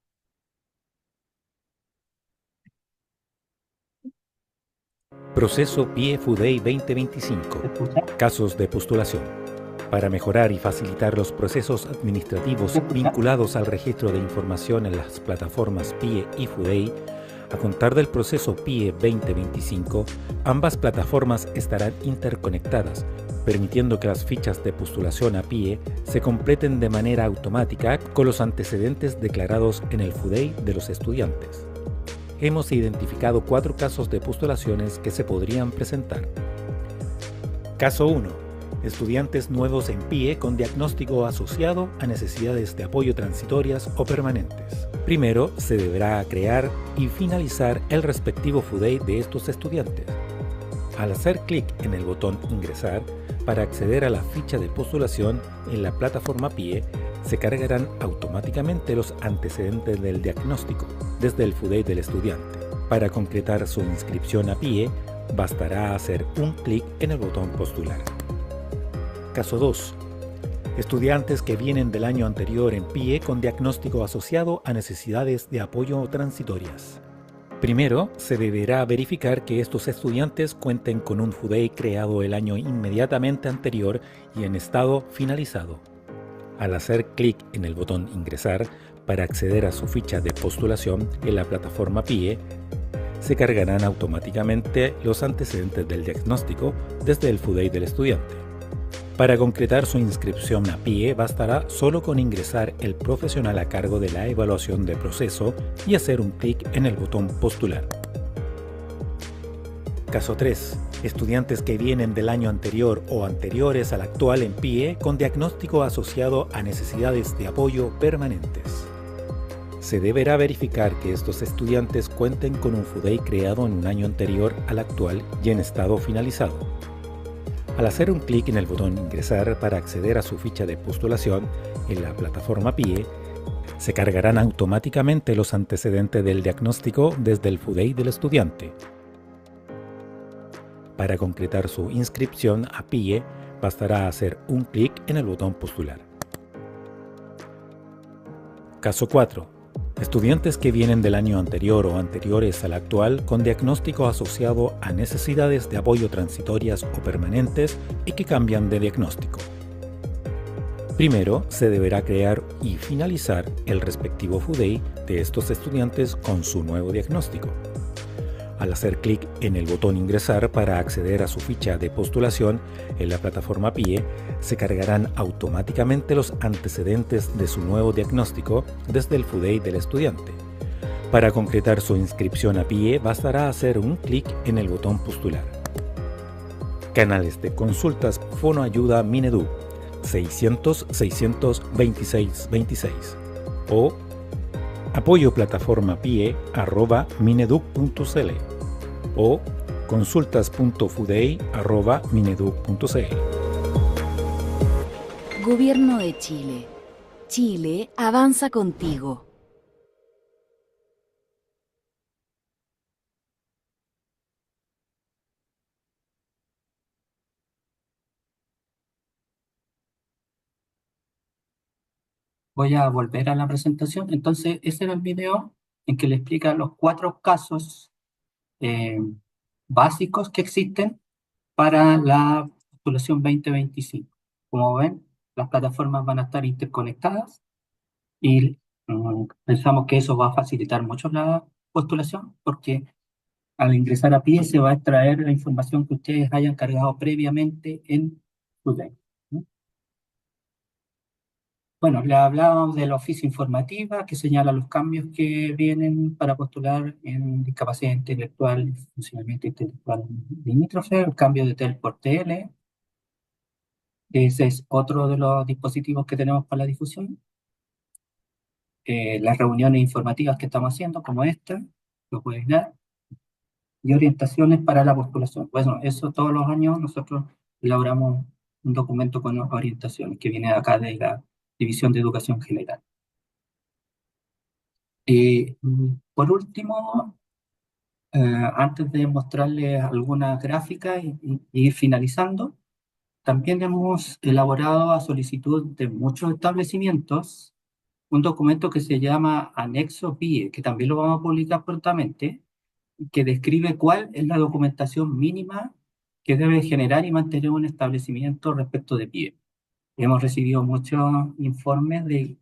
[SPEAKER 4] Proceso PIE FUDEI
[SPEAKER 2] ¿Se
[SPEAKER 4] 2025.
[SPEAKER 2] escucha?
[SPEAKER 4] Casos de postulación. Para mejorar y facilitar los procesos administrativos
[SPEAKER 2] ¿Se escucha?
[SPEAKER 4] vinculados al registro de información en las plataformas PIE y FUDEI, a contar del proceso PIE 2025, ambas plataformas estarán interconectadas, permitiendo que las fichas de postulación a PIE se completen de manera automática con los antecedentes declarados en el FUDEI de los estudiantes. Hemos identificado 4 casos de postulaciones que se podrían presentar. Caso 1. Estudiantes nuevos en PIE con diagnóstico asociado a necesidades de apoyo transitorias o permanentes. Primero, se deberá crear y finalizar el respectivo FUDEI de estos estudiantes. Al hacer clic en el botón Ingresar, para acceder a la ficha de postulación en la plataforma PIE, se cargarán automáticamente los antecedentes del diagnóstico desde el FUDEI del estudiante. Para concretar su inscripción a PIE, bastará hacer un clic en el botón Postular. Caso 2. Estudiantes que vienen del año anterior en PIE con diagnóstico asociado a necesidades de apoyo transitorias. Primero, se deberá verificar que estos estudiantes cuenten con un FUDEI creado el año inmediatamente anterior y en estado finalizado. Al hacer clic en el botón Ingresar para acceder a su ficha de postulación en la plataforma PIE, se cargarán automáticamente los antecedentes del diagnóstico desde el FUDEI del estudiante. Para concretar su inscripción a PIE bastará solo con ingresar el profesional a cargo de la evaluación de proceso y hacer un clic en el botón Postular. Caso 3. Estudiantes que vienen del año anterior o anteriores al actual en PIE con diagnóstico asociado a necesidades de apoyo permanentes. Se deberá verificar que estos estudiantes cuenten con un FUDEI creado en un año anterior al actual y en estado finalizado. Al hacer un clic en el botón Ingresar para acceder a su ficha de postulación en la plataforma PIE, se cargarán automáticamente los antecedentes del diagnóstico desde el FUDEI del estudiante. Para concretar su inscripción a PIE, bastará hacer un clic en el botón Postular. Caso 4. Estudiantes que vienen del año anterior o anteriores al actual con diagnóstico asociado a necesidades de apoyo transitorias o permanentes y que cambian de diagnóstico. Primero, se deberá crear y finalizar el respectivo FUDEI de estos estudiantes con su nuevo diagnóstico. Al hacer clic en el botón Ingresar para acceder a su ficha de postulación en la plataforma PIE, se cargarán automáticamente los antecedentes de su nuevo diagnóstico desde el FUDEI del estudiante. Para concretar su inscripción a PIE, bastará hacer un clic en el botón Postular. Canales de consultas Fonoayuda Minedu 600 626 26 o apoyo plataforma PIE@mineduc.cl o consultas.fudei@mineduc.cl.
[SPEAKER 5] Gobierno de Chile. Chile avanza contigo.
[SPEAKER 2] Voy a volver a la presentación. Entonces, ese era el video en que le explica los 4 casos eh, básicos que existen para la postulación 2025. Como ven, las plataformas van a estar interconectadas y pensamos que eso va a facilitar mucho la postulación porque al ingresar a PIE se va a extraer la información que ustedes hayan cargado previamente en Udemy. Bueno, le hablábamos de la oficia informativa que señala los cambios que vienen para postular en discapacidad intelectual y funcionamiento intelectual limítrofe, el cambio de TEL por TL. Ese es otro de los dispositivos que tenemos para la difusión. Las reuniones informativas que estamos haciendo, como esta, lo pueden ver, y orientaciones para la postulación. Bueno, eso todos los años nosotros elaboramos un documento con orientaciones que viene acá de la División de Educación General. Por último, antes de mostrarles algunas gráficas y ir finalizando, también hemos elaborado a solicitud de muchos establecimientos un documento que se llama Anexo PIE, que también lo vamos a publicar prontamente, que describe cuál es la documentación mínima que debe generar y mantener un establecimiento respecto de PIE. Hemos recibido muchos informes de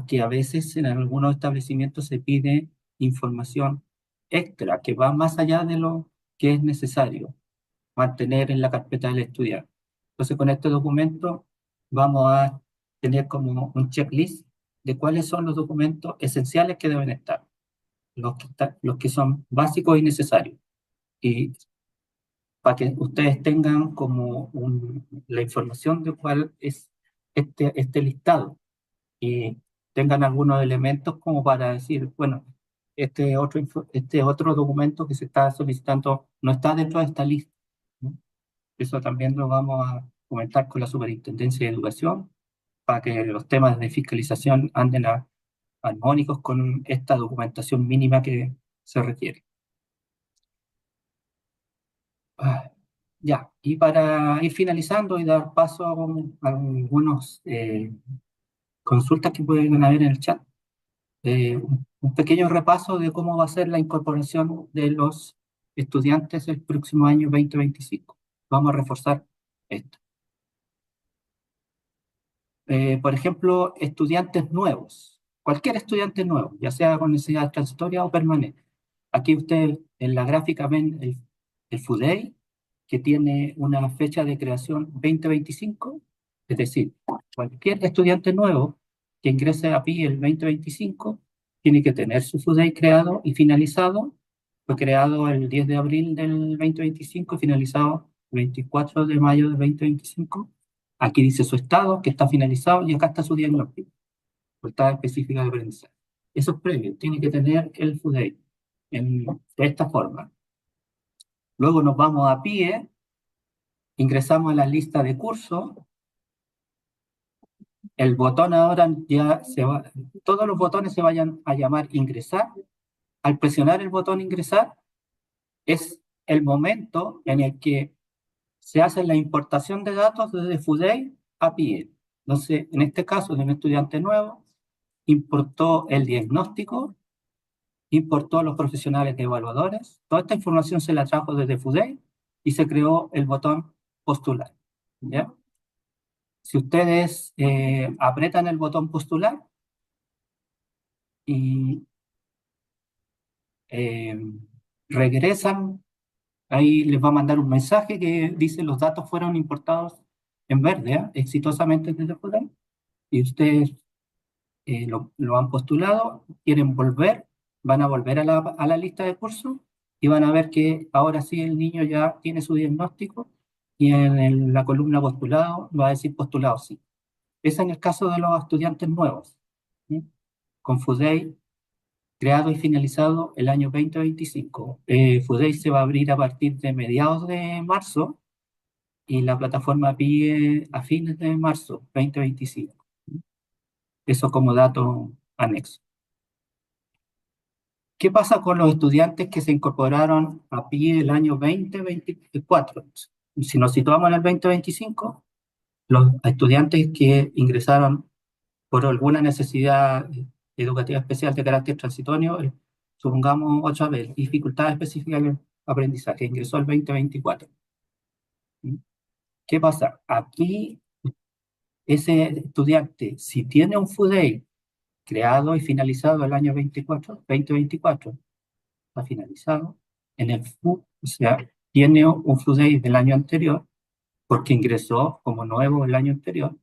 [SPEAKER 2] que a veces en algunos establecimientos se pide información extra, que va más allá de lo que es necesario mantener en la carpeta del estudiante. Entonces, con este documento vamos a tener como un checklist de cuáles son los documentos esenciales que deben estar, los que son básicos y necesarios. Y para que ustedes tengan como la información de cuál es este listado y tengan algunos elementos como para decir, bueno, este otro documento que se está solicitando no está dentro de esta lista, ¿no? Eso también lo vamos a comentar con la Superintendencia de Educación para que los temas de fiscalización anden armónicos con esta documentación mínima que se requiere. Ya, y para ir finalizando y dar paso a algunas consultas que pueden haber en el chat, un pequeño repaso de cómo va a ser la incorporación de los estudiantes el próximo año 2025. Vamos a reforzar esto. Por ejemplo, estudiantes nuevos, cualquier estudiante nuevo, ya sea con necesidad transitoria o permanente. Aquí ustedes en la gráfica ven el FUDEI, que tiene una fecha de creación 2025, es decir, cualquier estudiante nuevo que ingrese a PIE el 2025 tiene que tener su FUDEI creado y finalizado. Fue creado el 10 de abril del 2025 y finalizado el 24 de mayo del 2025. Aquí dice su estado, que está finalizado, y acá está su diagnóstico, estado específica de aprendizaje. Eso es previo, tiene que tener el FUDEI de esta forma. Luego nos vamos a PIE, ingresamos a la lista de cursos. El botón ahora ya todos los botones se vayan a llamar ingresar. Al presionar el botón ingresar, es el momento en el que se hace la importación de datos desde FUDEI a PIE. Entonces, en este caso de un estudiante nuevo, importó el diagnóstico, importó los profesionales de evaluadores, toda esta información se la trajo desde FUDEI y se creó el botón postular, ¿ya? Si ustedes apretan el botón postular y regresan, ahí les va a mandar un mensaje que dice los datos fueron importados en verde, exitosamente desde FUDEI, y ustedes lo han postulado, quieren volver, van a volver a la lista de cursos y van a ver que ahora sí el niño ya tiene su diagnóstico y en la columna postulado va a decir postulado sí. Ese en el caso de los estudiantes nuevos, ¿sí? Con FUDEI creado y finalizado el año 2025. FUDEI se va a abrir a partir de mediados de marzo y la plataforma PIE a fines de marzo 2025. Eso como dato anexo. ¿Qué pasa con los estudiantes que se incorporaron a PIE el año 2024? Si nos situamos en el 2025, los estudiantes que ingresaron por alguna necesidad educativa especial de carácter transitorio, supongamos otra vez, dificultades específicas de aprendizaje, ingresó el 2024. ¿Qué pasa? Aquí, ese estudiante, si tiene un FUDEI creado y finalizado el año 2024, está finalizado, en el FU, o sea, tiene un FUDEI del año anterior, porque ingresó como nuevo el año anterior.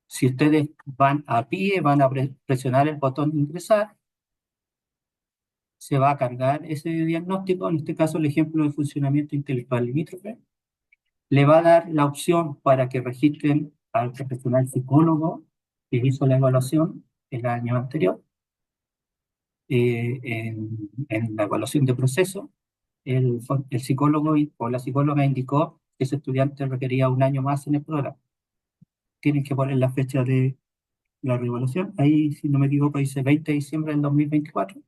[SPEAKER 2] Si ustedes van a PIE, van a presionar el botón ingresar, se va a cargar ese diagnóstico, en este caso el ejemplo de funcionamiento intelectual limítrofe, le va a dar la opción para que registren al profesional psicólogo que hizo la evaluación el año anterior, en la evaluación de proceso, el psicólogo o la psicóloga indicó que ese estudiante requería un año más en el programa. Tienen que poner la fecha de la reevaluación. Ahí, si no me equivoco, dice 20 de diciembre del 2024.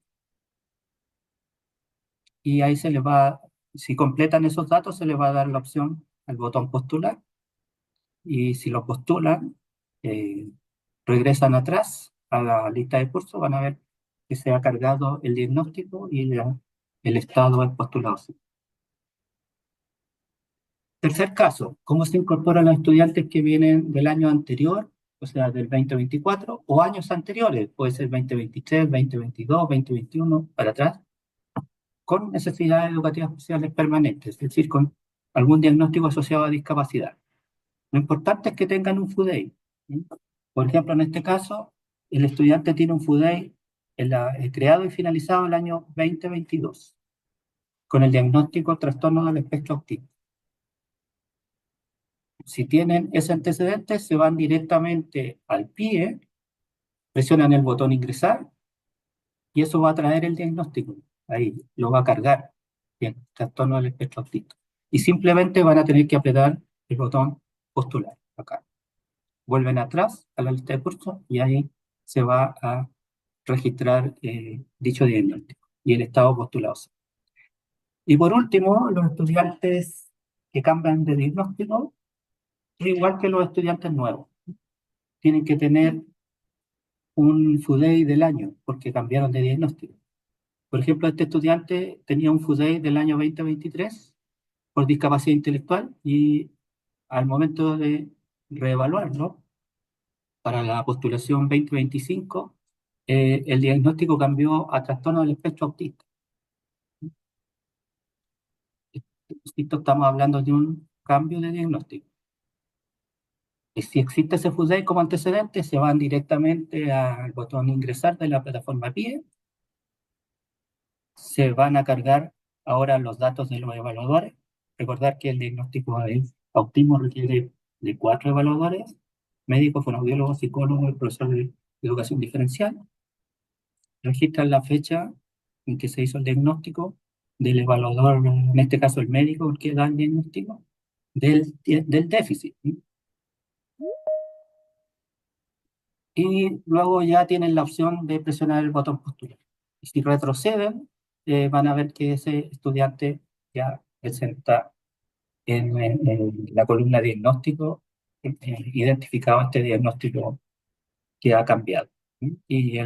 [SPEAKER 2] Y ahí se les va, si completan esos datos, se les va a dar la opción al botón postular. Y si lo postulan, regresan atrás a la lista de cursos, van a ver que se ha cargado el diagnóstico y el estado del postulado. Tercer caso, ¿cómo se incorporan los estudiantes que vienen del año anterior, o sea, del 2024, o años anteriores? Puede ser 2023, 2022, 2021, para atrás, con necesidades educativas especiales permanentes, es decir, con algún diagnóstico asociado a discapacidad. Lo importante es que tengan un FUDEI. ¿Sí? Por ejemplo, en este caso, el estudiante tiene un FUDEI creado y finalizado el año 2022, con el diagnóstico trastorno del espectro autista. Si tienen ese antecedente, se van directamente al PIE, presionan el botón ingresar y eso va a traer el diagnóstico. Ahí lo va a cargar. Bien, trastorno del espectro autista. Y simplemente van a tener que apretar el botón postular, acá. Vuelven atrás a la lista de cursos y ahí se va a registrar dicho diagnóstico y el estado postulado. Y por último, los estudiantes que cambian de diagnóstico, es igual que los estudiantes nuevos. Tienen que tener un FUDEI del año, porque cambiaron de diagnóstico. Por ejemplo, este estudiante tenía un FUDEI del año 2023 por discapacidad intelectual y al momento de reevaluarlo para la postulación 2025, el diagnóstico cambió a trastorno del espectro autista. Esto estamos hablando de un cambio de diagnóstico. Y si existe ese FUDEI como antecedente, se van directamente al botón ingresar de la plataforma PIE. Se van a cargar ahora los datos de los evaluadores. Recordar que el diagnóstico de autismo requiere de 4 evaluadores: médico, fonoaudiólogo, psicólogo y profesor de educación diferencial. Registran la fecha en que se hizo el diagnóstico del evaluador, en este caso el médico, que da el diagnóstico del déficit. Y luego ya tienen la opción de presionar el botón postular. Y si retroceden, van a ver que ese estudiante ya presenta en la columna diagnóstico, identificado este diagnóstico que ha cambiado. ¿Sí? Y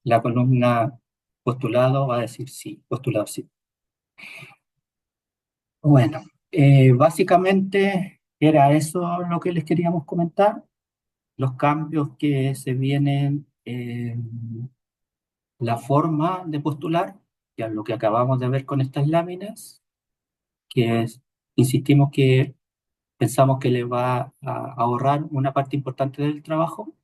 [SPEAKER 2] la columna postulado va a decir sí, postulado sí. Bueno, básicamente era eso lo que les queríamos comentar, los cambios que se vienen en la forma de postular, que es lo que acabamos de ver con estas láminas, que es, insistimos que pensamos que le va a ahorrar una parte importante del trabajo,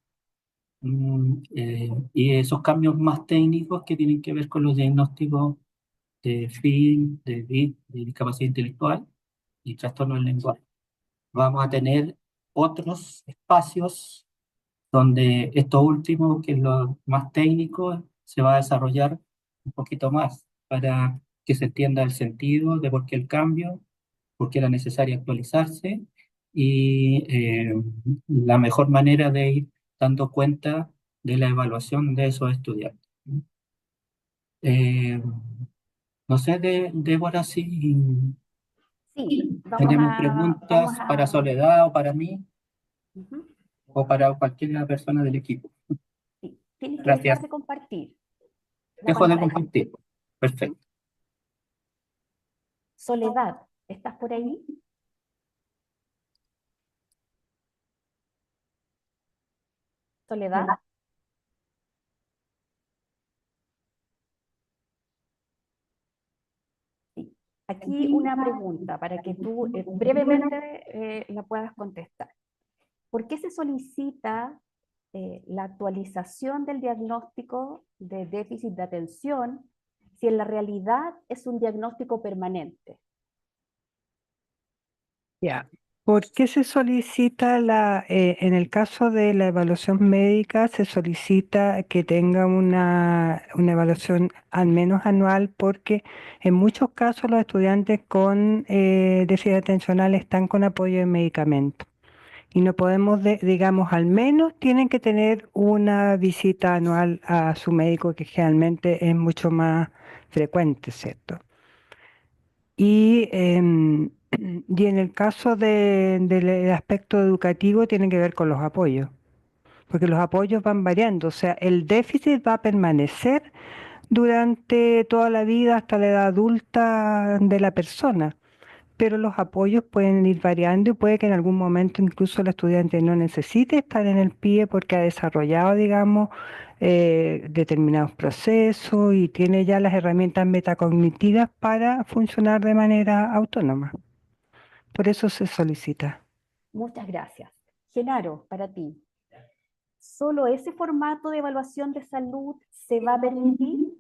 [SPEAKER 2] y esos cambios más técnicos que tienen que ver con los diagnósticos de FIL, de BID, de discapacidad intelectual y trastorno del lenguaje. Vamos a tener otros espacios donde esto último, que es lo más técnico, se va a desarrollar un poquito más para que se entienda el sentido de por qué el cambio, por qué era necesario actualizarse y la mejor manera de ir dando cuenta de la evaluación de esos estudiantes. Eh, no sé, Débora, si
[SPEAKER 1] Sí,
[SPEAKER 2] tenemos preguntas para Soledad o para mí
[SPEAKER 1] Ujú.
[SPEAKER 2] o para cualquier persona del equipo.
[SPEAKER 1] Sí. Tienes que
[SPEAKER 2] Gracias.
[SPEAKER 1] dejar de compartir la
[SPEAKER 2] Dejo de
[SPEAKER 1] pantalla.
[SPEAKER 2] compartir. Perfecto.
[SPEAKER 1] Soledad, ¿estás por ahí? Soledad. Sí. Aquí una pregunta para que tú brevemente la puedas contestar. ¿Por qué se solicita la actualización del diagnóstico de déficit de atención si en la realidad es un diagnóstico permanente?
[SPEAKER 3] Ya. ¿Por qué se solicita en el caso de la evaluación médica, se solicita que tenga una evaluación al menos anual? Porque en muchos casos los estudiantes con déficit atencional están con apoyo de medicamentos. Y no podemos, digamos, al menos tienen que tener una visita anual a su médico, que generalmente es mucho más frecuente, ¿cierto? Y, y en el caso del aspecto educativo tiene que ver con los apoyos. porque los apoyos van variando, o sea, el déficit va a permanecer durante toda la vida hasta la edad adulta de la persona, pero los apoyos pueden ir variando y puede que en algún momento incluso el estudiante no necesite estar en el PIE porque ha desarrollado, digamos, determinados procesos y tiene ya las herramientas metacognitivas para funcionar de manera autónoma. Por eso se solicita.
[SPEAKER 1] Muchas gracias. Genaro, para ti, ¿solo ese formato de evaluación de salud se va a permitir?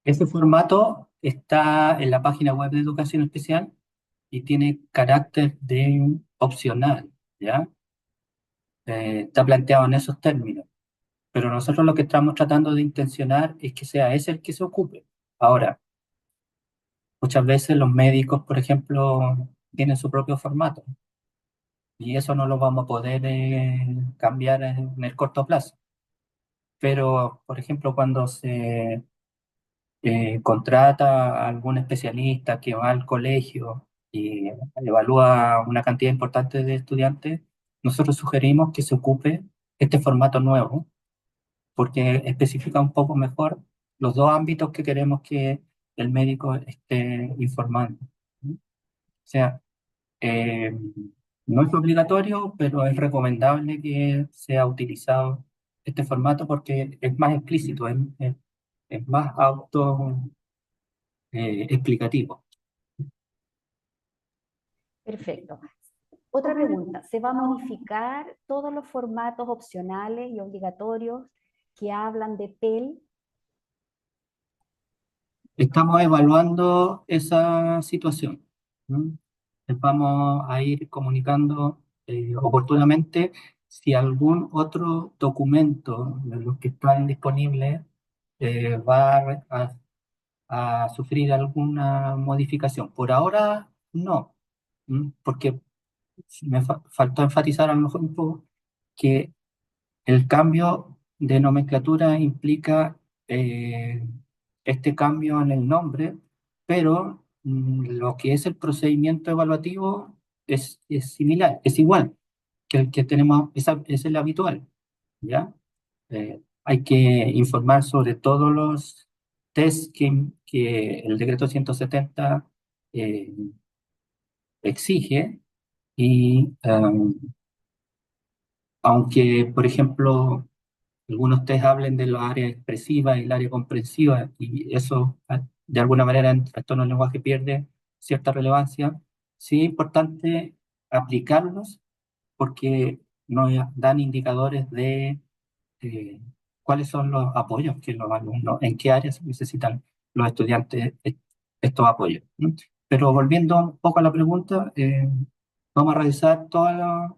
[SPEAKER 2] Ese formato está en la página web de Educación Especial y tiene carácter de opcional, ¿ya? Está planteado en esos términos, pero nosotros lo que estamos tratando de intencionar es que sea ese el que se ocupe. Ahora, muchas veces los médicos, por ejemplo, tienen su propio formato y eso no lo vamos a poder cambiar en el corto plazo. Pero, por ejemplo, cuando se contrata a algún especialista que va al colegio y evalúa una cantidad importante de estudiantes, nosotros sugerimos que se ocupe este formato nuevo, porque especifica un poco mejor los dos ámbitos que queremos que el médico esté informando. ¿Sí? O sea, eh, no es obligatorio, pero es recomendable que sea utilizado este formato porque es más explícito, es más auto explicativo.
[SPEAKER 1] Perfecto. Otra pregunta, ¿se va a modificar todos los formatos opcionales y obligatorios que hablan de TEL?
[SPEAKER 2] Estamos evaluando esa situación. ¿Mm? Les vamos a ir comunicando oportunamente si algún otro documento de los que están disponibles va a sufrir alguna modificación. Por ahora, no. Porque faltó enfatizar a lo mejor un poco que el cambio de nomenclatura implica eh, este cambio en el nombre, pero lo que es el procedimiento evaluativo es similar, es igual que el que tenemos, es el habitual, ¿ya? Hay que informar sobre todos los test que el decreto 170 eh, exige y aunque, por ejemplo, algunos test hablen de la área expresiva y el área comprensiva, y eso de alguna manera en trastorno del lenguaje pierde cierta relevancia. Sí es importante aplicarlos porque nos dan indicadores de cuáles son los apoyos que los alumnos, en qué áreas necesitan los estudiantes estos apoyos. ¿No? Pero volviendo un poco a la pregunta, vamos a revisar todos los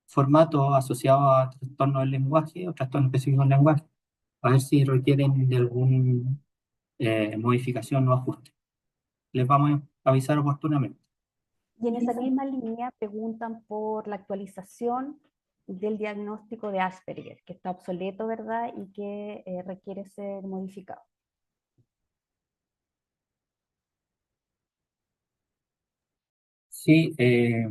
[SPEAKER 2] formatos asociados a trastorno del lenguaje o trastorno específico del lenguaje a ver si requieren de alguna modificación o ajuste. Les vamos a avisar oportunamente.
[SPEAKER 1] Y en esa misma línea preguntan por la actualización del diagnóstico de Asperger, que está obsoleto, ¿verdad? Y que requiere ser modificado.
[SPEAKER 2] Sí, es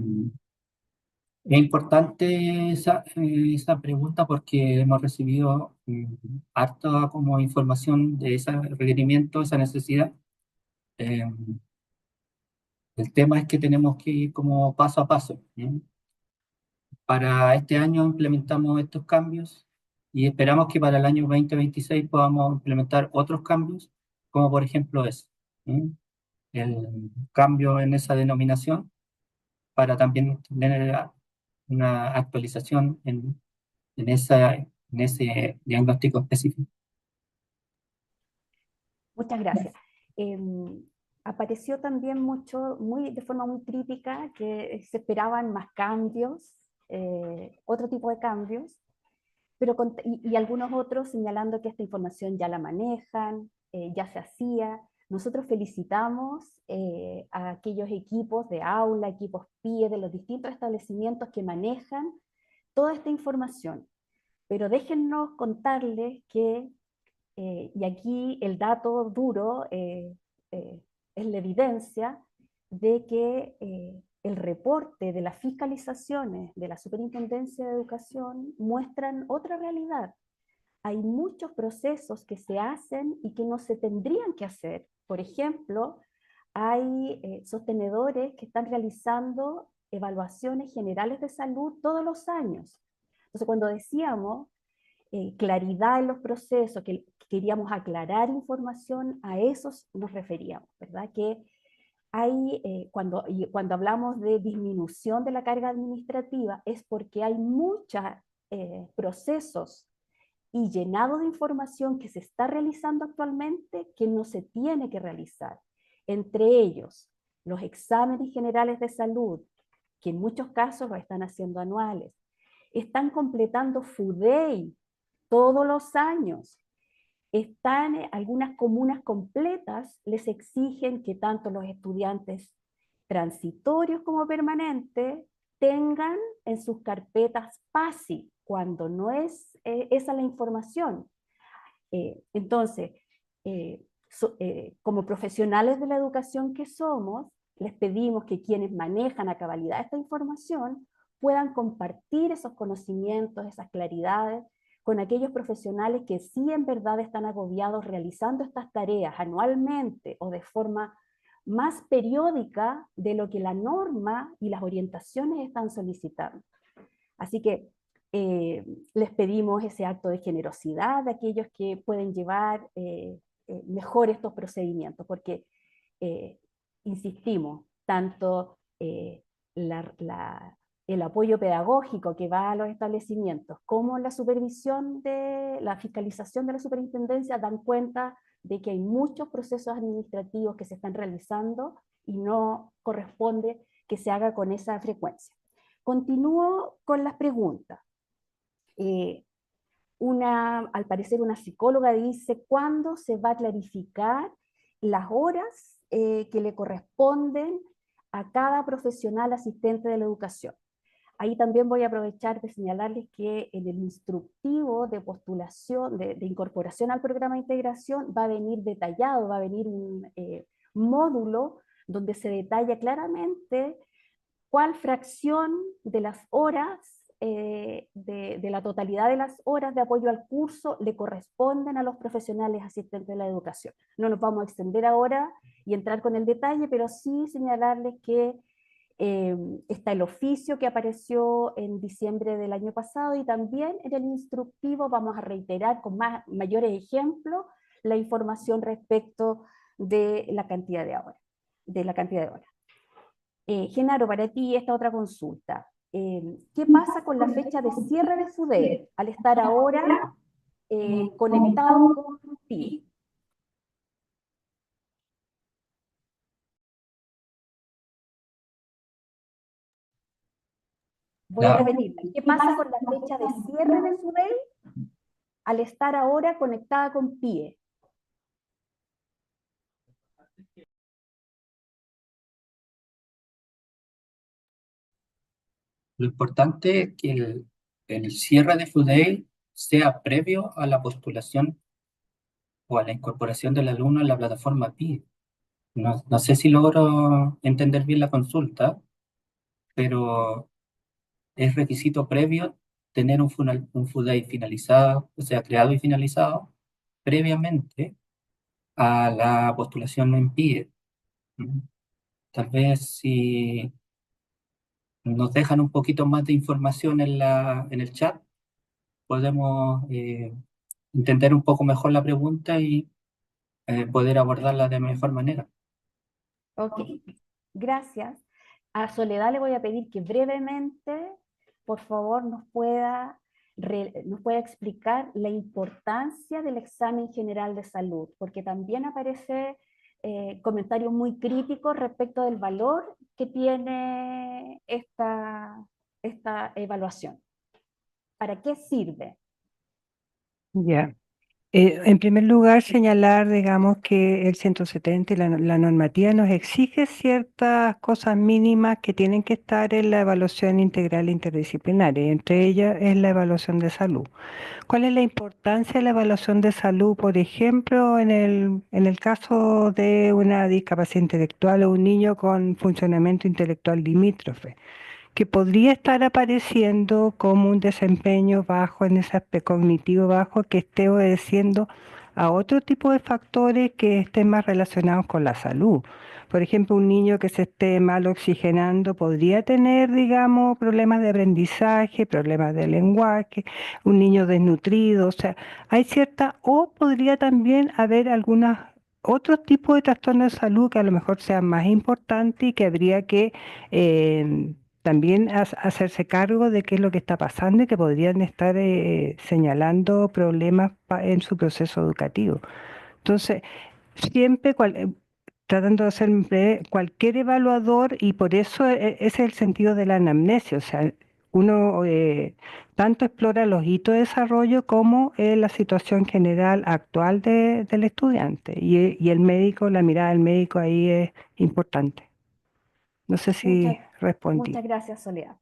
[SPEAKER 2] importante esa pregunta porque hemos recibido harta como información de ese requerimiento, esa necesidad. Eh, el tema es que tenemos que ir como paso a paso. ¿Sí? Para este año implementamos estos cambios y esperamos que para el año 2026 podamos implementar otros cambios, como por ejemplo ¿sí? El cambio en esa denominación para también tener una actualización en ese diagnóstico específico.
[SPEAKER 1] Muchas gracias. Apareció también de forma muy crítica que se esperaban más cambios, otro tipo de cambios, pero y algunos otros señalando que esta información ya la manejan, ya se hacía. Nosotros felicitamos a aquellos equipos de aula, equipos PIE de los distintos establecimientos que manejan toda esta información. Pero déjennos contarles que, y aquí el dato duro es la evidencia de que el reporte de las fiscalizaciones de la Superintendencia de Educación muestran otra realidad. Hay muchos procesos que se hacen y que no se tendrían que hacer. Por ejemplo, hay sostenedores que están realizando evaluaciones generales de salud todos los años. Entonces, cuando decíamos claridad en los procesos, que queríamos aclarar información, a esos nos referíamos, ¿verdad? Que hay, cuando hablamos de disminución de la carga administrativa, es porque hay muchos procesos y llenado de información que se está realizando actualmente que no se tiene que realizar. Entre ellos, los exámenes generales de salud, que en muchos casos lo están haciendo anuales. Están completando FUDEI todos los años. Algunas comunas completas les exigen que tanto los estudiantes transitorios como permanentes tengan en sus carpetas PASI, cuando no es esa la información. Entonces, como profesionales de la educación que somos, les pedimos que quienes manejan a cabalidad esta información puedan compartir esos conocimientos, esas claridades, con aquellos profesionales que sí en verdad están agobiados realizando estas tareas anualmente o de forma más periódica de lo que la norma y las orientaciones están solicitando. Así que les pedimos ese acto de generosidad de aquellos que pueden llevar mejor estos procedimientos, porque, insistimos, tanto el apoyo pedagógico que va a los establecimientos como la supervisión de la fiscalización de la superintendencia dan cuenta de que hay muchos procesos administrativos que se están realizando y no corresponde que se haga con esa frecuencia. Continúo con las preguntas. Al parecer una psicóloga dice, ¿cuándo se va a clarificar las horas que le corresponden a cada profesional asistente de la educación? Ahí también voy a aprovechar de señalarles que en el instructivo de postulación, de incorporación al programa de integración, va a venir detallado, va a venir un módulo donde se detalla claramente cuál fracción de las horas, de la totalidad de las horas de apoyo al curso le corresponden a los profesionales asistentes de la educación. No nos vamos a extender ahora y entrar con el detalle, pero sí señalarles que está el oficio que apareció en diciembre del año pasado y también en el instructivo vamos a reiterar con mayores ejemplos la información respecto de la cantidad de horas. Genaro, para ti esta otra consulta. ¿Qué pasa con la fecha de cierre de FUDEI al estar ahora conectado con ti? Voy a repetir. ¿Qué pasa con la fecha de cierre de FUDEI al estar ahora conectada con PIE?
[SPEAKER 2] Lo importante es que el cierre de FUDEI sea previo a la postulación o a la incorporación del alumno en la plataforma PIE. No sé si logro entender bien la consulta, pero es requisito previo tener un FUDEI finalizado, o sea, creado y finalizado previamente a la postulación en PIE. Tal vez si nos dejan un poquito más de información en el chat, podemos entender un poco mejor la pregunta y poder abordarla de mejor manera.
[SPEAKER 1] Ok, gracias. A Soledad le voy a pedir que brevemente, por favor, nos pueda explicar la importancia del examen general de salud, porque también aparece comentarios muy críticos respecto del valor que tiene esta evaluación. ¿Para qué sirve?
[SPEAKER 3] Ya. En primer lugar, señalar, digamos, que el 170 y la normativa nos exige ciertas cosas mínimas que tienen que estar en la evaluación integral interdisciplinaria, y entre ellas es la evaluación de salud. ¿Cuál es la importancia de la evaluación de salud, por ejemplo, en el caso de una discapacidad intelectual o un niño con funcionamiento intelectual limítrofe, que podría estar apareciendo como un desempeño bajo en ese aspecto cognitivo bajo que esté obedeciendo a otro tipo de factores que estén más relacionados con la salud? Por ejemplo, un niño que se esté mal oxigenando podría tener, digamos, problemas de aprendizaje, problemas de lenguaje, un niño desnutrido, o sea, hay cierta, o podría también haber algunos otros tipos de trastornos de salud que a lo mejor sean más importantes y que habría que también hacerse cargo de qué es lo que está pasando y que podrían estar señalando problemas en su proceso educativo. Entonces, siempre tratando de ser breve, cualquier evaluador, y por eso ese es el sentido de la anamnesia, o sea, uno tanto explora los hitos de desarrollo como la situación general actual del estudiante, y el médico, la mirada del médico ahí es importante. No sé si
[SPEAKER 1] Muchas,
[SPEAKER 3] respondí.
[SPEAKER 1] muchas gracias, Soledad.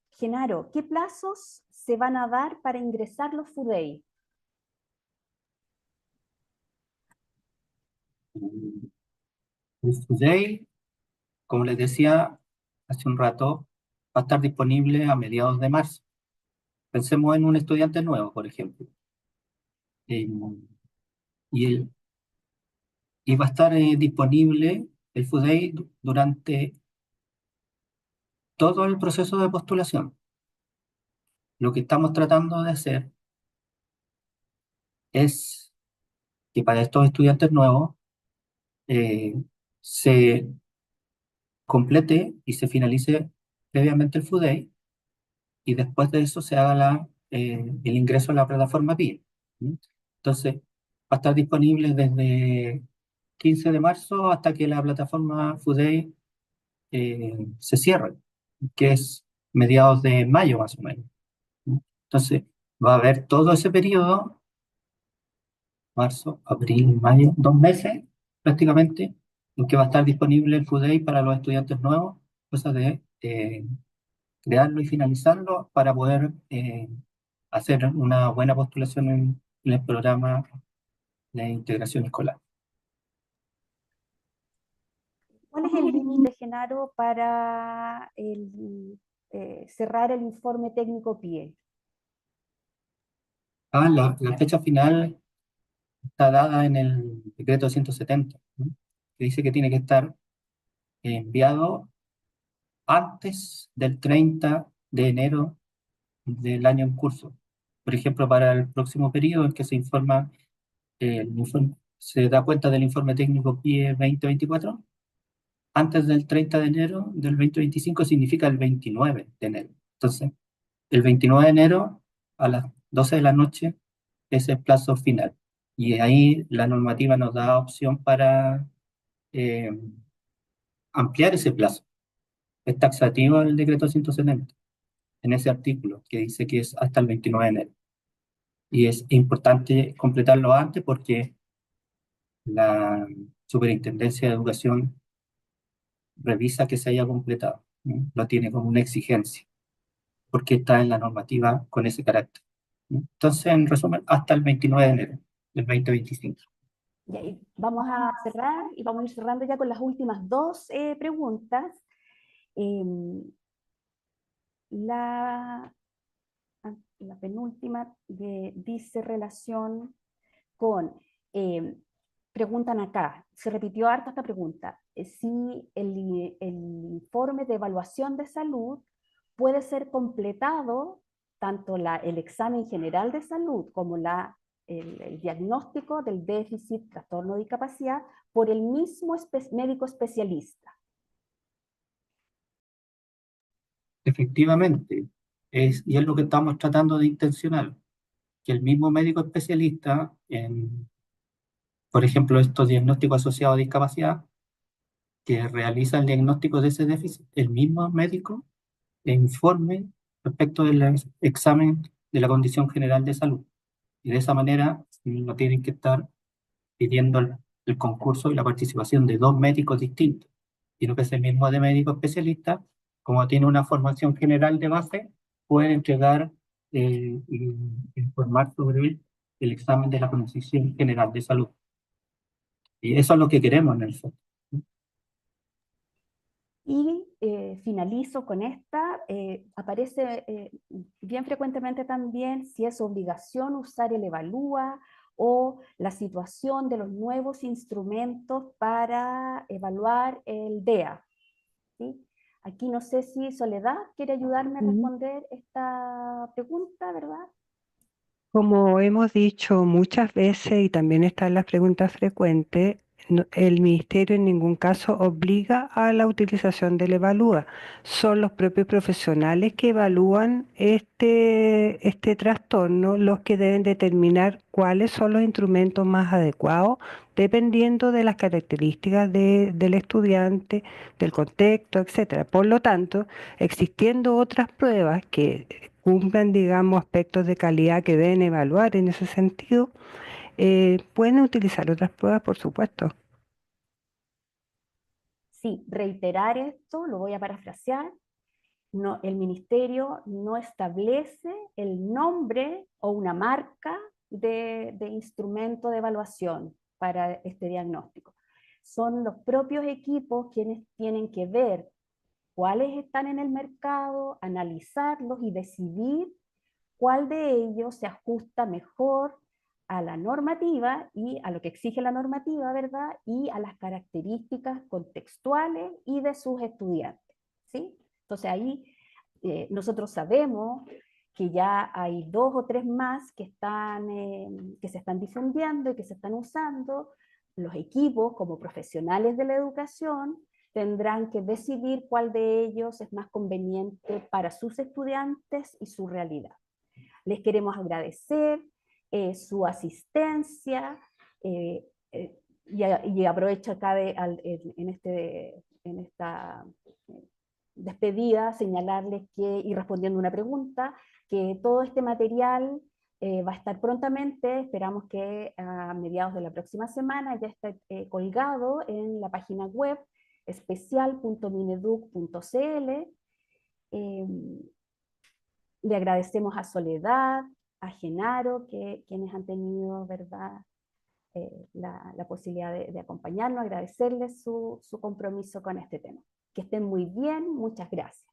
[SPEAKER 1] Genaro, ¿qué plazos se van a dar para ingresar los FUDEI?
[SPEAKER 2] El FUDEI, como les decía hace un rato, va a estar disponible a mediados de marzo. Pensemos en un estudiante nuevo, por ejemplo. Eh, y, y va a estar disponible el FUDEI durante todo el proceso de postulación. Lo que estamos tratando de hacer es que para estos estudiantes nuevos eh, se complete y se finalice previamente el FUDEI y después de eso se haga el ingreso a la plataforma PIE. ¿Mm? Entonces, va a estar disponible desde 15 de marzo hasta que la plataforma FUDEI se cierre, que es mediados de mayo más o menos. ¿Mm? Entonces, va a haber todo ese periodo, marzo, abril, mayo, 2 meses prácticamente, en que va a estar disponible el FUDEI para los estudiantes nuevos, cosa de crearlo y finalizarlo para poder hacer una buena postulación en el programa de integración escolar.
[SPEAKER 1] ¿Cuál es el límite, Genaro, para cerrar el informe técnico PIE?
[SPEAKER 2] La fecha final está dada en el decreto 170, ¿no? Que dice que tiene que estar enviado antes del 30 de enero del año en curso. Por ejemplo, para el próximo periodo en que se informa, se da cuenta del informe técnico PIE 2024, antes del 30 de enero del 2025 significa el 29 de enero. Entonces, el 29 de enero a las 12 de la noche es el plazo final. Y ahí la normativa nos da opción para eh, ampliar ese plazo. Es taxativo el decreto 170 en ese artículo que dice que es hasta el 29 de enero. Y es importante completarlo antes porque la Superintendencia de Educación revisa que se haya completado, ¿no? Lo tiene como una exigencia, porque está en la normativa con ese carácter, ¿no? Entonces, en resumen, hasta el 29 de enero del 2025.
[SPEAKER 1] Y ahí vamos a cerrar y vamos a ir cerrando ya con las últimas dos preguntas. La, la penúltima dice relación con, preguntan acá, se repitió harto esta pregunta, si el informe de evaluación de salud puede ser completado, tanto el examen general de salud como el diagnóstico del déficit, trastorno de discapacidad, por el mismo médico especialista.
[SPEAKER 2] Efectivamente, y es lo que estamos tratando de intencionar, que el mismo médico especialista por ejemplo, estos diagnósticos asociados a discapacidad, que realiza el diagnóstico de ese déficit, el mismo médico informe respecto del examen de la condición general de salud. Y de esa manera no tienen que estar pidiendo el concurso y la participación de dos médicos distintos, sino que ese mismo de médico especialista, como tiene una formación general de base, puede entregar y informar sobre el examen de la Constitución General de Salud. Y eso es lo que queremos en el fondo.
[SPEAKER 1] Y finalizo con esta, aparece bien frecuentemente también si es obligación usar el evalúa o la situación de los nuevos instrumentos para evaluar el DEA. ¿Sí? Aquí no sé si Soledad quiere ayudarme a responder esta pregunta, ¿verdad?
[SPEAKER 3] Como hemos dicho muchas veces y también están las preguntas frecuentes, el ministerio en ningún caso obliga a la utilización del evalúa. Son los propios profesionales que evalúan este trastorno los que deben determinar cuáles son los instrumentos más adecuados dependiendo de las características del estudiante, del contexto, etcétera. Por lo tanto, existiendo otras pruebas que cumplan, digamos, aspectos de calidad que deben evaluar en ese sentido, pueden utilizar otras pruebas, por supuesto.
[SPEAKER 1] Sí, reiterar esto, lo voy a parafrasear. No, el ministerio no establece el nombre o una marca de instrumento de evaluación para este diagnóstico. Son los propios equipos quienes tienen que ver cuáles están en el mercado, analizarlos y decidir cuál de ellos se ajusta mejor a la normativa y a lo que exige la normativa, ¿verdad? Y a las características contextuales y de sus estudiantes, ¿sí? Entonces ahí nosotros sabemos que ya hay 2 o 3 más que se están difundiendo y que se están usando. Los equipos, como profesionales de la educación, tendrán que decidir cuál de ellos es más conveniente para sus estudiantes y su realidad. Les queremos agradecer su asistencia y aprovecho acá en esta despedida señalarles que, y respondiendo una pregunta, que todo este material va a estar prontamente, esperamos que a mediados de la próxima semana ya esté colgado en la página web especial.mineduc.cl. Le agradecemos a Soledad, a Genaro, quienes han tenido, ¿verdad?, la posibilidad de acompañarnos, agradecerles su compromiso con este tema. Que estén muy bien, muchas gracias.